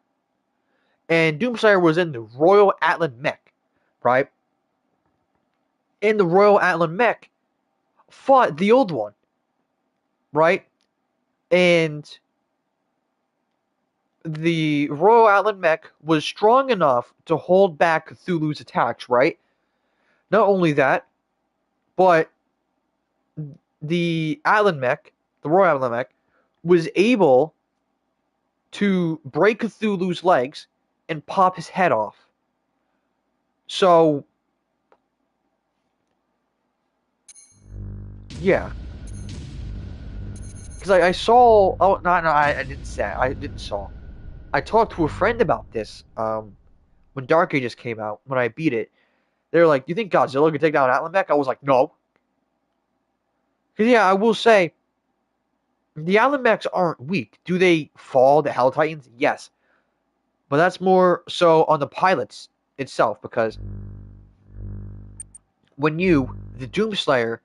And Doomslayer was in the Royal Atlan Mech. Right? And the Royal Atlan Mech fought the old one. Right? And the Royal Atlan Mech was strong enough to hold back Cthulhu's attacks, right? Not only that, but the Atlan Mech, the Royal Atlan Mech, was able to break Cthulhu's legs and pop his head off. So, yeah. Because I saw... Oh, no, I didn't say. I didn't saw. I talked to a friend about this when Dark Ages came out, when I beat it. They were like, you think Godzilla could take down Atlan Mech? I was like, no. Because, yeah, I will say, the Atlan Mechs aren't weak. Do they fall to Hell Titans? Yes. But that's more so on the pilots itself, because when you, the Doomslayer,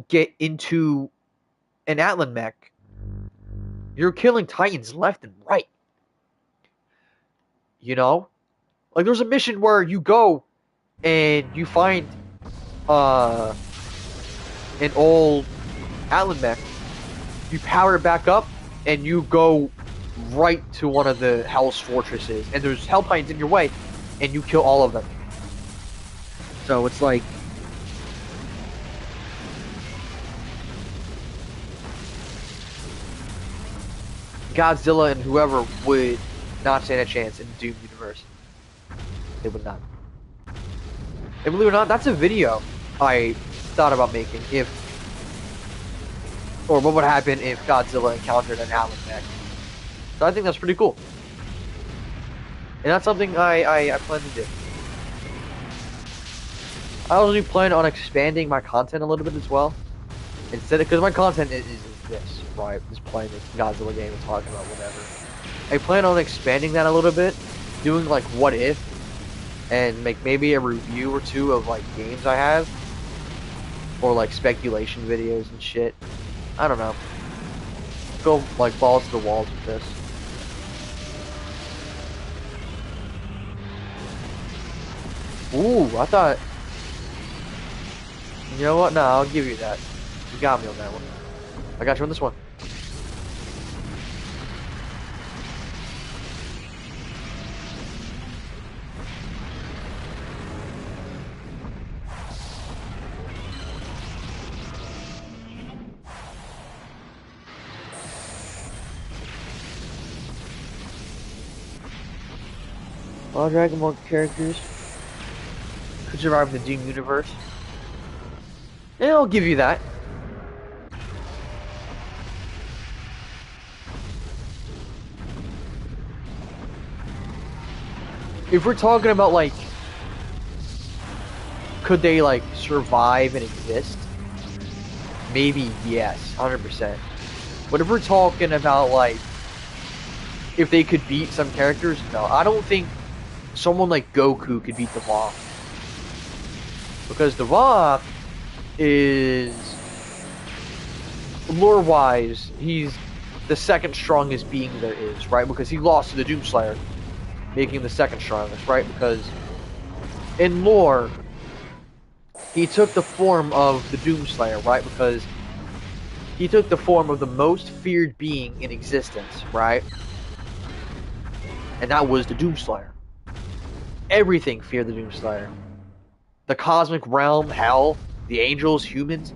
get into an Atlan Mech, you're killing Titans left and right. You know? Like, there's a mission where you go and you find an old Atlan Mech, you power it back up, and you go right to one of the Hell's fortresses, and there's Hell Titans in your way, and you kill all of them. So it's like... Godzilla and whoever would not stand a chance in the Doom universe. They would not. And believe it or not, that's a video I thought about making or what would happen if Godzilla encountered an Atlan Mech. So I think that's pretty cool. And that's something I plan to do. I also plan on expanding my content a little bit as well. Instead of, because my content is this, right? Just playing this Godzilla game and talking about whatever. I plan on expanding that a little bit, doing like what if, and make maybe a review or two of like games I have. or like speculation videos and shit. I don't know. Go like balls to the walls with this. Ooh, I thought. You know what? No, I'll give you that. You got me on that one. I got you on this one. All Dragon Ball characters could survive in the Doom universe. And I'll give you that. If we're talking about like, could they like survive and exist? Maybe yes, 100%. But if we're talking about like, if they could beat some characters, no, I don't think someone like Goku could beat Devoth. Because Devoth is, lore-wise, he's the second strongest being there is, right? Because he lost to the Doomslayer, making him the second strongest, right? Because in lore, he took the form of the Doomslayer, right? Because he took the form of the most feared being in existence, right? And that was the Doomslayer. Everything feared the Doomslayer. The cosmic realm, hell, the angels, humans,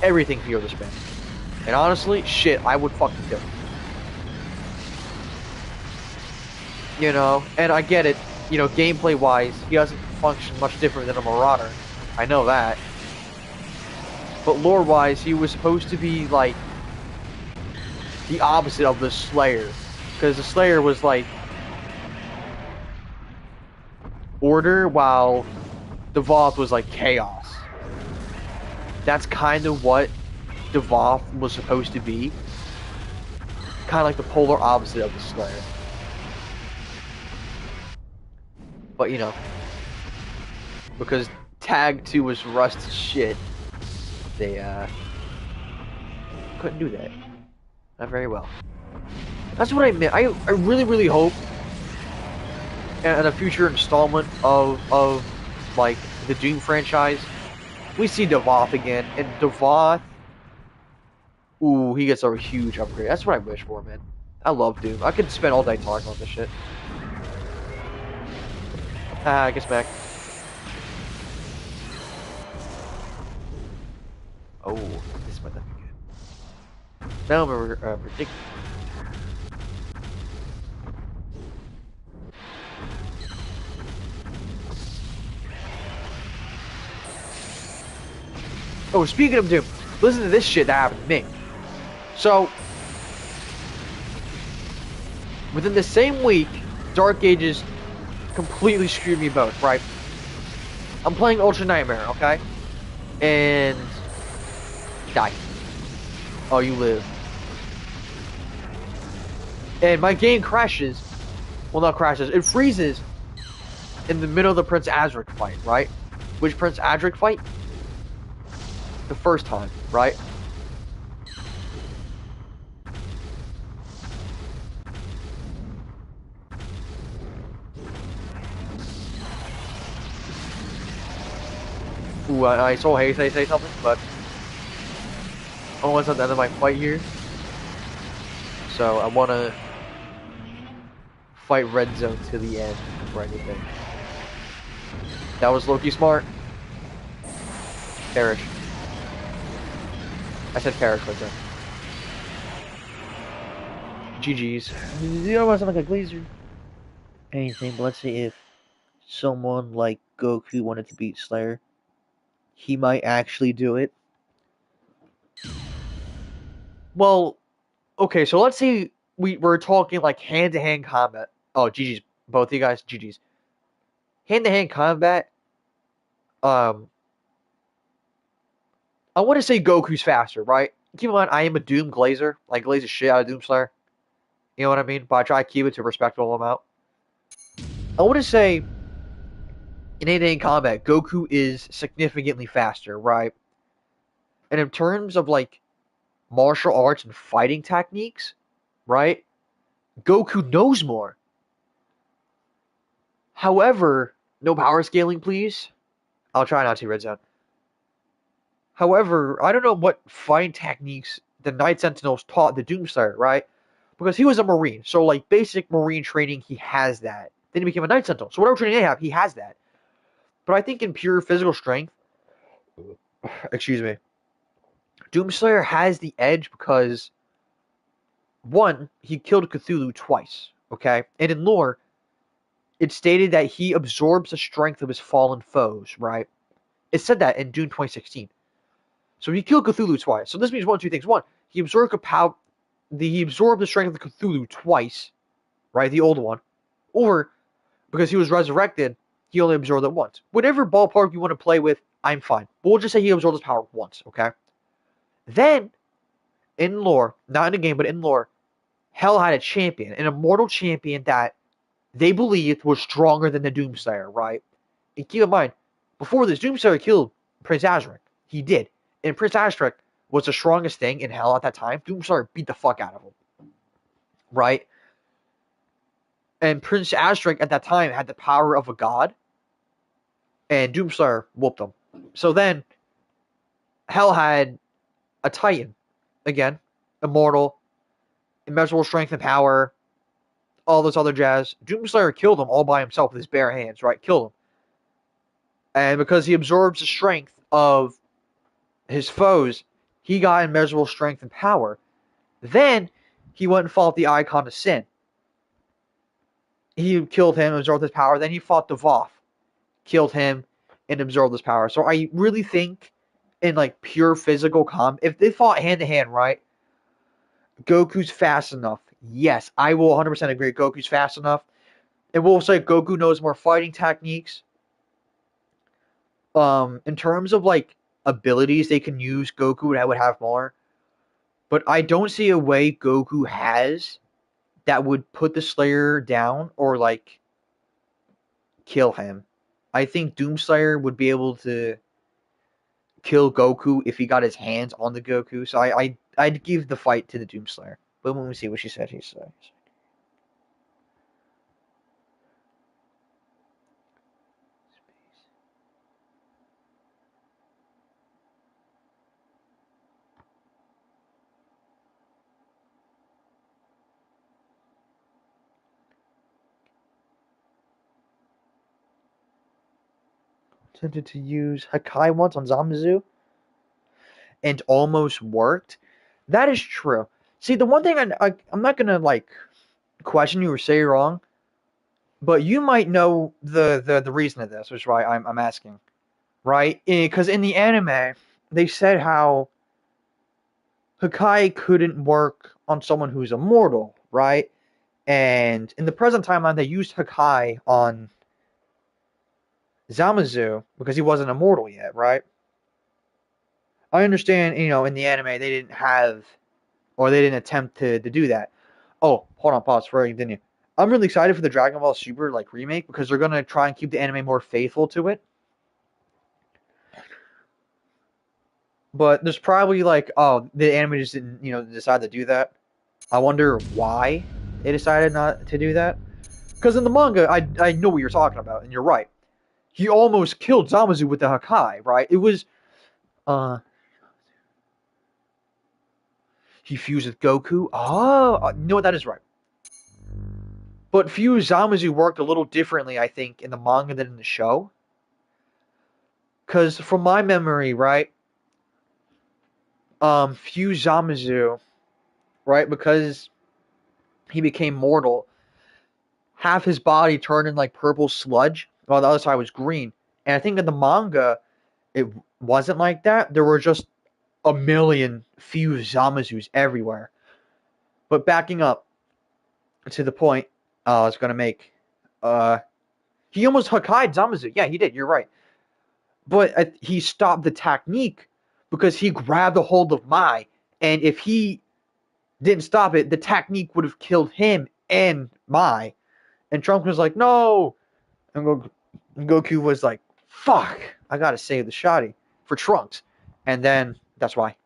everything feared this man. And honestly, shit, I would fucking kill him. You know, and I get it, you know, gameplay-wise, he doesn't function much different than a Marauder. I know that. But lore-wise, he was supposed to be, like, the opposite of the Slayer. Because the Slayer was, like, order, while Devoth was, like, chaos. That's kind of what Devoth was supposed to be. Kind of like the polar opposite of the Slayer. But, you know, because Tag 2 was rust as shit, they, couldn't do that. Not very well. That's what I meant. I really, really hope in a future installment of like, the Doom franchise, we see Devoth again. And Devoth, ooh, he gets a huge upgrade. That's what I wish for, man. I love Doom. I could spend all day talking about this shit. I guess back. Oh, this might not be good. Now I'm ridiculous. Oh, speaking of Doom, listen to this shit that happened to me. So, within the same week, Dark Ages completely screwed me both, right? I'm playing Ultra Nightmare, okay? And die. Oh, you live. And my game crashes. Well, not crashes. It freezes in the middle of the Prince Azric fight, right? Which Prince Azric fight? The first time, right? Ooh, I saw Hayes say something, but almost at the end of my fight here. So I want to fight Red Zone to the end for anything. That was Loki smart. Perish. I said perish right there. GG's. You don't want to sound like a glazer. Anything, but let's say if someone like Goku wanted to beat Slayer, he might actually do it. Well, okay, so let's say we're talking like hand-to-hand combat. Oh, GG's. Both of you guys, GG's. Hand-to-hand combat, I want to say Goku's faster, right? Keep in mind, I am a Doom glazer. I glaze the shit out of Doom Slayer. You know what I mean? But I try to keep it to a respectable amount. I want to say, in hand-to-hand combat, Goku is significantly faster, right? And in terms of like martial arts and fighting techniques, right? Goku knows more. However, no power scaling, please. I'll try not to, Red Zone. However, I don't know what fighting techniques the Night Sentinels taught the Doomslayer, right? Because he was a Marine, so like basic Marine training, he has that. Then he became a Night Sentinel, so whatever training they have, he has that. But I think in pure physical strength, excuse me, Doomslayer has the edge because one, he killed Cthulhu twice, okay? And in lore, it stated that he absorbs the strength of his fallen foes, right? It said that in Dune 2016. So he killed Cthulhu twice. So this means one of two things. One, he absorbed the strength of the Cthulhu twice, right? The old one. Or because he was resurrected, he only absorbed it once. Whatever ballpark you want to play with, I'm fine. But we'll just say he absorbed his power once, okay? Then, in lore, not in the game, but in lore, Hell had a champion, an immortal champion that they believed was stronger than the Doomslayer, right? And keep in mind, before this, Doomslayer killed Prince Azrak. He did. And Prince Azrak was the strongest thing in Hell at that time. Doomslayer beat the fuck out of him, right? And Prince Azrak at that time had the power of a god, and Doomslayer whooped him. So then, Hell had a Titan, again, immortal, immeasurable strength and power, all this other jazz. Doomslayer killed him all by himself with his bare hands, right? Killed him. And because he absorbs the strength of his foes, he got immeasurable strength and power. Then he went and fought the Icon of Sin. He killed him, absorbed his power. Then he fought the Voth, killed him, and absorbed his power. So I really think in like pure physical combat, if they fought hand to hand, right? Goku's fast enough. Yes, I will 100% agree. Goku's fast enough. And we'll say Goku knows more fighting techniques. In terms of like abilities they can use, Goku would have more. But I don't see a way Goku has that would put the Slayer down or like kill him. I think Doomslayer would be able to kill Goku if he got his hands on the Goku. So I'd give the fight to the Doomslayer. But when we see what she said, she said. Attempted to use Hakai once on Zamazu and almost worked. That is true. See, the one thing I'm not gonna like question you or say you're wrong, but you might know the reason of this, which is why I'm asking, right? Because in the anime, they said how Hakai couldn't work on someone who's immortal, right? And in the present timeline, they used Hakai on Zamazu because he wasn't immortal yet, right? I understand, in the anime they didn't have, or they didn't attempt to do that. Oh, hold on, pause for a continue. I'm really excited for the Dragon Ball Super like remake because they're gonna try and keep the anime more faithful to it. But there's probably like, oh, the anime just didn't, decide to do that. I wonder why they decided not to do that. Because in the manga, I know what you're talking about, and you're right. He almost killed Zamazu with the Hakai, right? It was, he fused with Goku. Oh, you know what? That is right. But Fuse Zamazu worked a little differently, I think, in the manga than in the show. Because from my memory, right, Fuse Zamazu, right, because he became mortal, half his body turned in like purple sludge, while the other side was green. And I think in the manga, it wasn't like that. There were just a million Fuse Zamazus everywhere. But backing up to the point I was going to make, he almost Hakai'd Zamazu. Yeah, he did. You're right. But he stopped the technique because he grabbed a hold of Mai. And if he didn't stop it, the technique would have killed him and Mai. And Trunks was like, no. And Goku was like, fuck, I gotta save the Shotty for Trunks. And then That's why.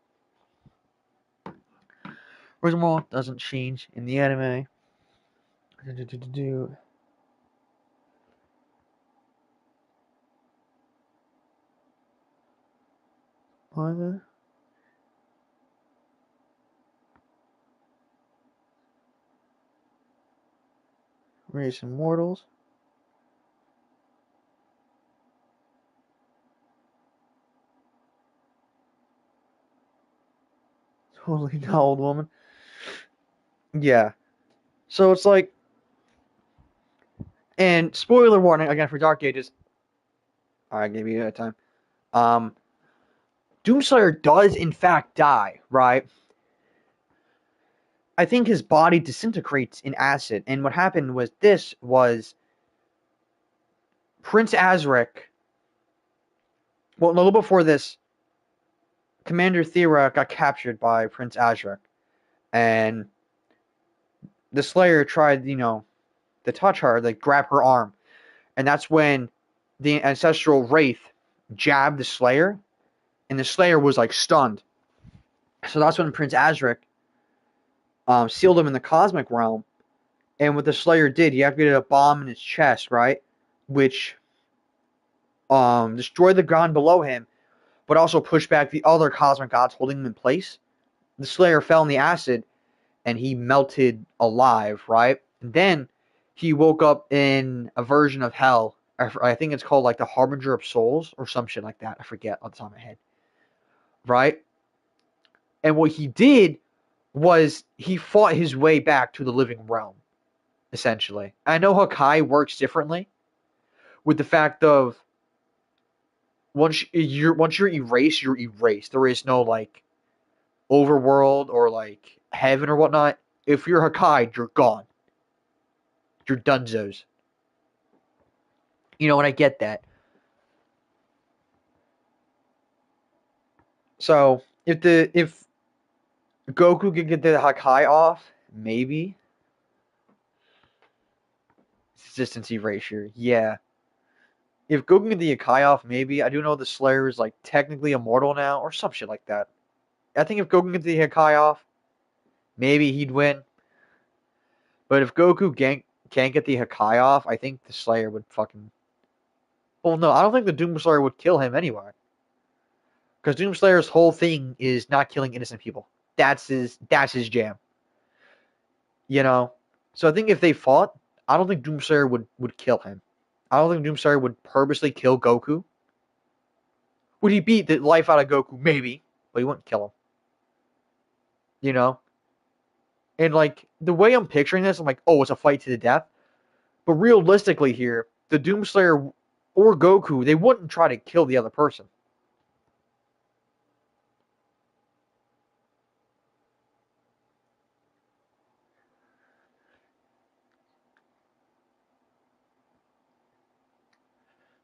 Original doesn't change in the anime. What? Race Immortals. Totally the old woman. Yeah. So it's like, and spoiler warning again for Dark Ages. I gave you a time. Doomslayer does in fact die, right? I think his body disintegrates in acid, and what happened was Prince Azric. Well, a little before this, Commander Thera got captured by Prince Azric, and the Slayer tried, to touch her, like grab her arm, and that's when the ancestral wraith jabbed the Slayer, and the Slayer was like stunned. So that's when Prince Azric sealed him in the cosmic realm, and what the Slayer did, he activated a bomb in his chest, right, which destroyed the ground below him, but also pushed back the other cosmic gods holding him in place. The Slayer fell in the acid, and he melted alive, right? And then he woke up in a version of hell. I think it's called like the Harbinger of Souls or some shit like that. I forget off the top of my head. Right? And what he did was he fought his way back to the living realm, essentially. I know Hakai works differently with the fact of once you're erased, you're erased. There is no like overworld or like heaven or whatnot. If you're Hakai, you're gone. You're dunzos. And I get that. So if Goku could get the Hakai off, maybe. Resistance erasure, yeah. If Goku can get the Hakai off, maybe. I do know the Slayer is like technically immortal now, or some shit like that. I think if Goku can get the Hakai off, maybe he'd win. But if Goku can't get the Hakai off, I think the Slayer would fucking. Well, no, I don't think the Doomslayer would kill him anyway. Because Doomslayer's whole thing is not killing innocent people. That's his jam. So I think if they fought, I don't think Doomslayer would kill him. I don't think Doomslayer would purposely kill Goku. Would he beat the life out of Goku? Maybe. But he wouldn't kill him. And like, the way I'm picturing this, I'm like, oh, it's a fight to the death. But realistically here, the Doomslayer or Goku, they wouldn't try to kill the other person.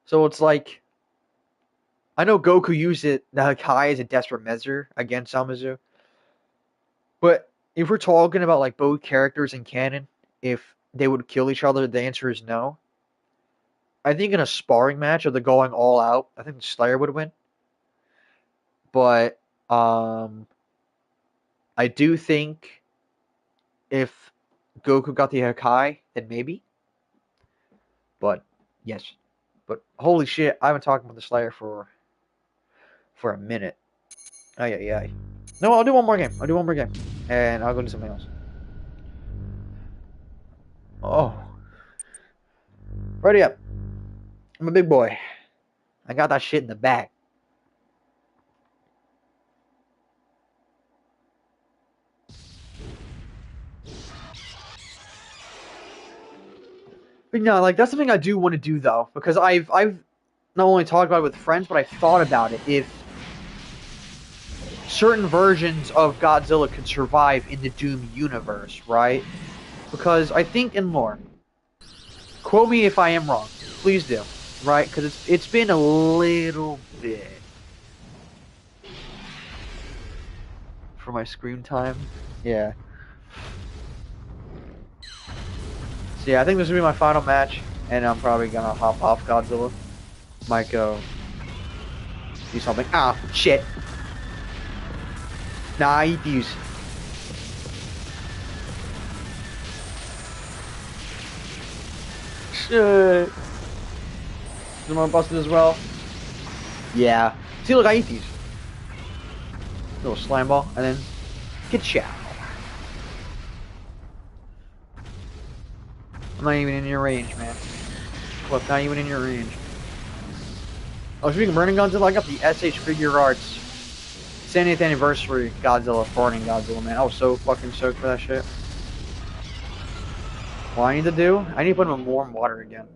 So it's like, I know Goku used the Hakai as a desperate measure against Zamasu. But if we're talking about like both characters in canon, if they would kill each other, the answer is no. I think in a sparring match, if they're going all out, I think the Slayer would win. But I do think if Goku got the Hakai, then maybe. But yes. But holy shit, I haven't talked about the Slayer for a minute. Oh yeah. No, I'll do one more game. And I'll go do something else. Oh. Ready up. I'm a big boy. I got that shit in the bag. But no, like that's something I do want to do though, because I've not only talked about it with friends, but I've thought about it. If certain versions of Godzilla could survive in the Doom universe, right? Because I think in lore, quote me if I am wrong, please do, right? Because it's been a little bit for my screen time. Yeah. So yeah, I think this will be my final match, and I'm probably gonna hop off Godzilla. Might go do something. Ah, shit. Nah, I eat these. Shit. Some more busted as well. Yeah. See, look, I eat these. Little slime ball, and then get chow. I'm not even in your range, man. Look, not even in your range. Oh, speaking of burning Godzilla, I got the SH Figure Arts 70th anniversary Godzilla, burning Godzilla, man. I was so fucking stoked for that shit. What I need to do, I need to put him in warm water again.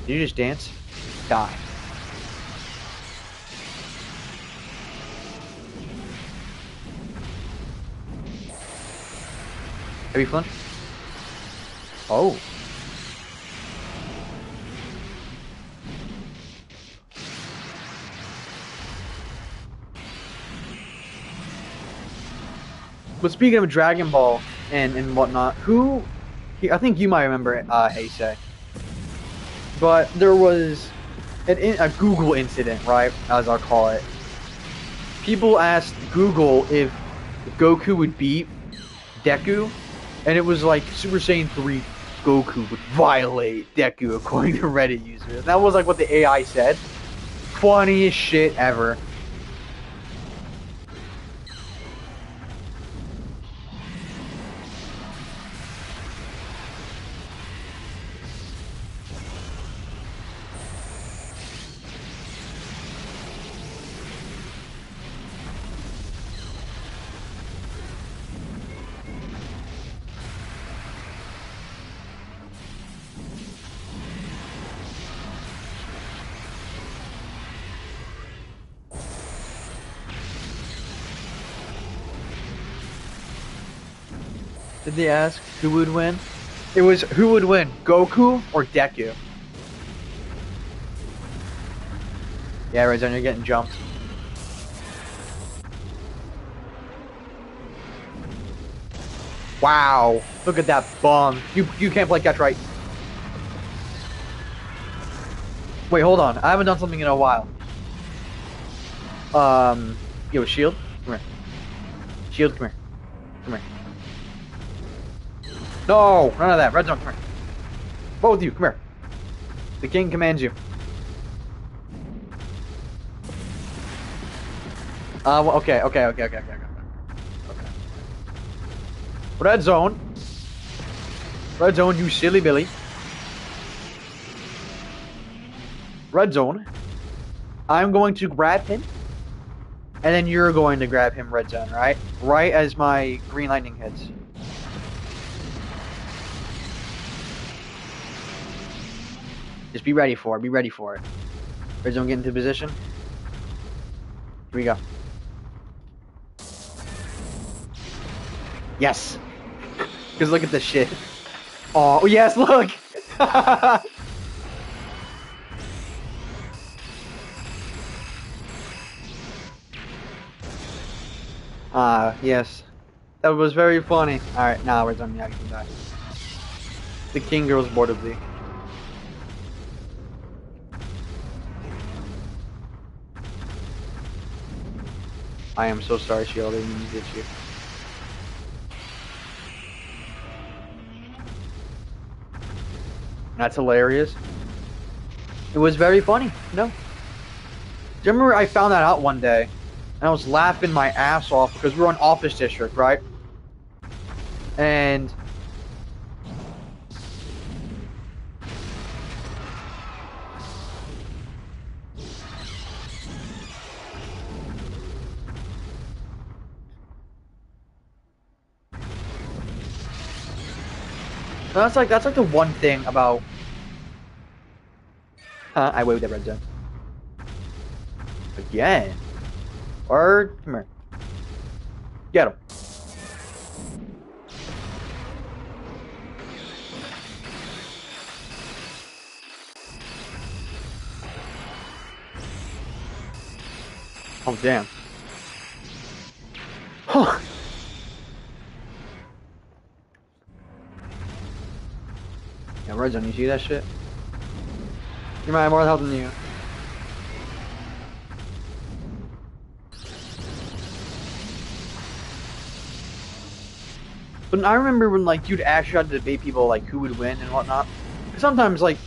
Did you just dance? Die. Heavy flinch? Oh. But speaking of Dragon Ball and whatnot, I think you might remember it, Heisei. But there was a Google incident, right, as I'll call it. People asked Google if Goku would beat Deku, and it was like Super Saiyan 3 Goku would violate Deku according to Reddit users. And that was like what the AI said. Funniest shit ever. Did they ask who would win? It was who would win, Goku or Deku? Yeah, Red Zone, you're getting jumped. Wow, look at that bomb. You can't play catch right. Wait, hold on. I haven't done something in a while. Yo, Shield, come here. Shield, come here. Come here. No, none of that. Red Zone, come here. Both of you, come here. The king commands you. Okay. Red Zone. Red Zone, you silly Billy. Red Zone. I'm going to grab him. And then you're going to grab him, Red Zone, right? Right as my green lightning hits. Just be ready for it. Be ready for it. Red Zone, get into position. Here we go. Yes. Because look at this shit. Oh, yes, look. Yes. That was very funny. Alright, now Red Zone, yeah, you can die. The king grows bored of thee. I am so sorry, Shield. I didn't mean to get you. That's hilarious. It was very funny. No. Do you remember I found that out one day? And I was laughing my ass off because we were on Office District, right? And... that's like the one thing about... I waved at Red Zone. Again. Or come here. Get him. Oh damn. Huh. Yeah, Red Zone, you see that shit? You might have more health than you. But I remember when like you'd actually try to debate people like who would win and whatnot. Sometimes like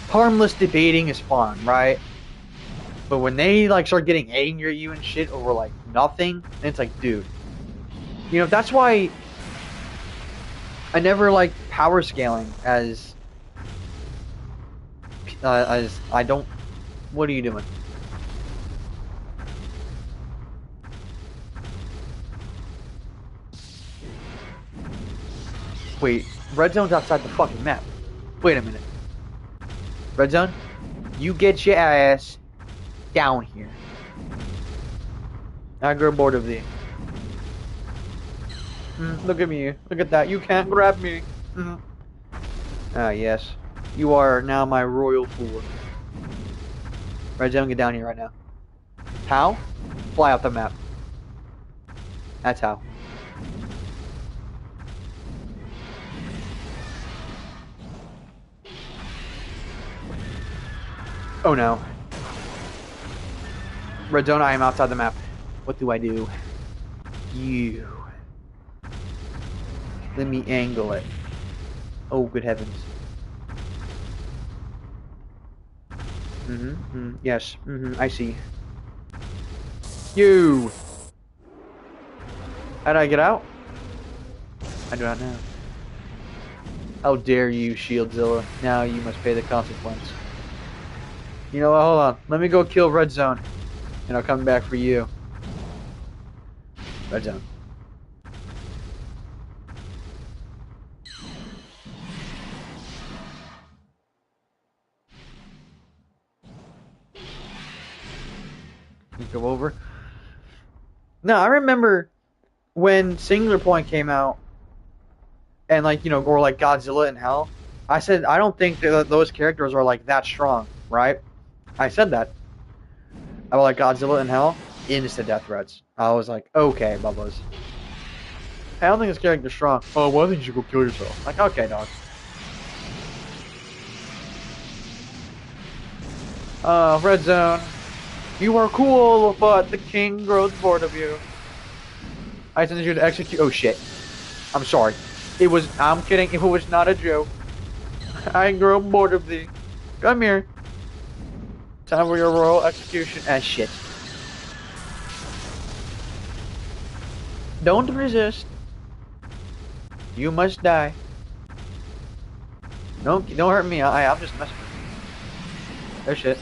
harmless debating is fun, right? But when they like start getting angry at you and shit over like nothing, it's like, dude, that's why I never liked power scaling as I don't. What are you doing? Wait, red zone's outside the fucking map. Wait a minute. Red zone, you get your ass down here. I grow bored of thee. Look at me. Look at that. You can't grab me. Ah, yes. You are now my royal fool. Red zone, get down here right now. How? Fly off the map. That's how. Oh no. Red zone, I am outside the map. What do I do? You. Let me angle it. Oh, good heavens. Yes. I see. You. How did I get out? I do not know. How dare you, Shieldzilla. Now you must pay the consequence. You know what? Hold on. Let me go kill Red Zone. And I'll come back for you. Red Zone. You go over. No, I remember when Singular Point came out, and like or like Godzilla and Hell. I said I don't think that those characters are like that strong, right? I said that. I was like Godzilla and Hell, instant death threats. I was like, okay, Bubbles. I don't think this character's strong. Oh, well, I think you should go kill yourself. Like, okay, dog. Red Zone. You are cool, but the king grows bored of you. I sent you to execute. Oh shit. I'm sorry. I'm kidding. It was not a joke. I grow bored of thee. Come here. Time for your royal execution. Ah, shit. Don't resist. You must die. Don't hurt me. I'm just messing with you. Oh shit.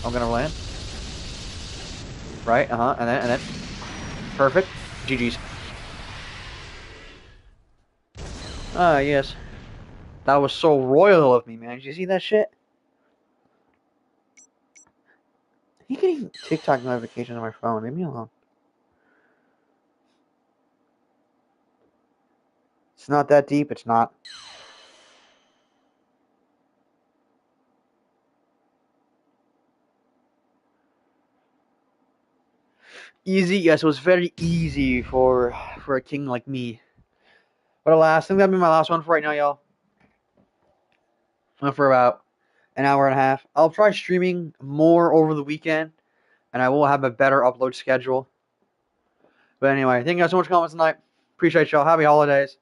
I'm gonna land. Right, and then. Perfect. GG's. Ah, yes. That was so royal of me, man. Did you see that shit? You getting TikTok notifications on my phone. Leave me alone. It's not that deep. It's not. Easy, yes, it was very easy for a king like me. But alas, I think that'll be my last one for right now, y'all. For about an hour and a half. I'll try streaming more over the weekend, and I will have a better upload schedule. But anyway, thank you guys so much for comments tonight. Appreciate y'all. Happy holidays.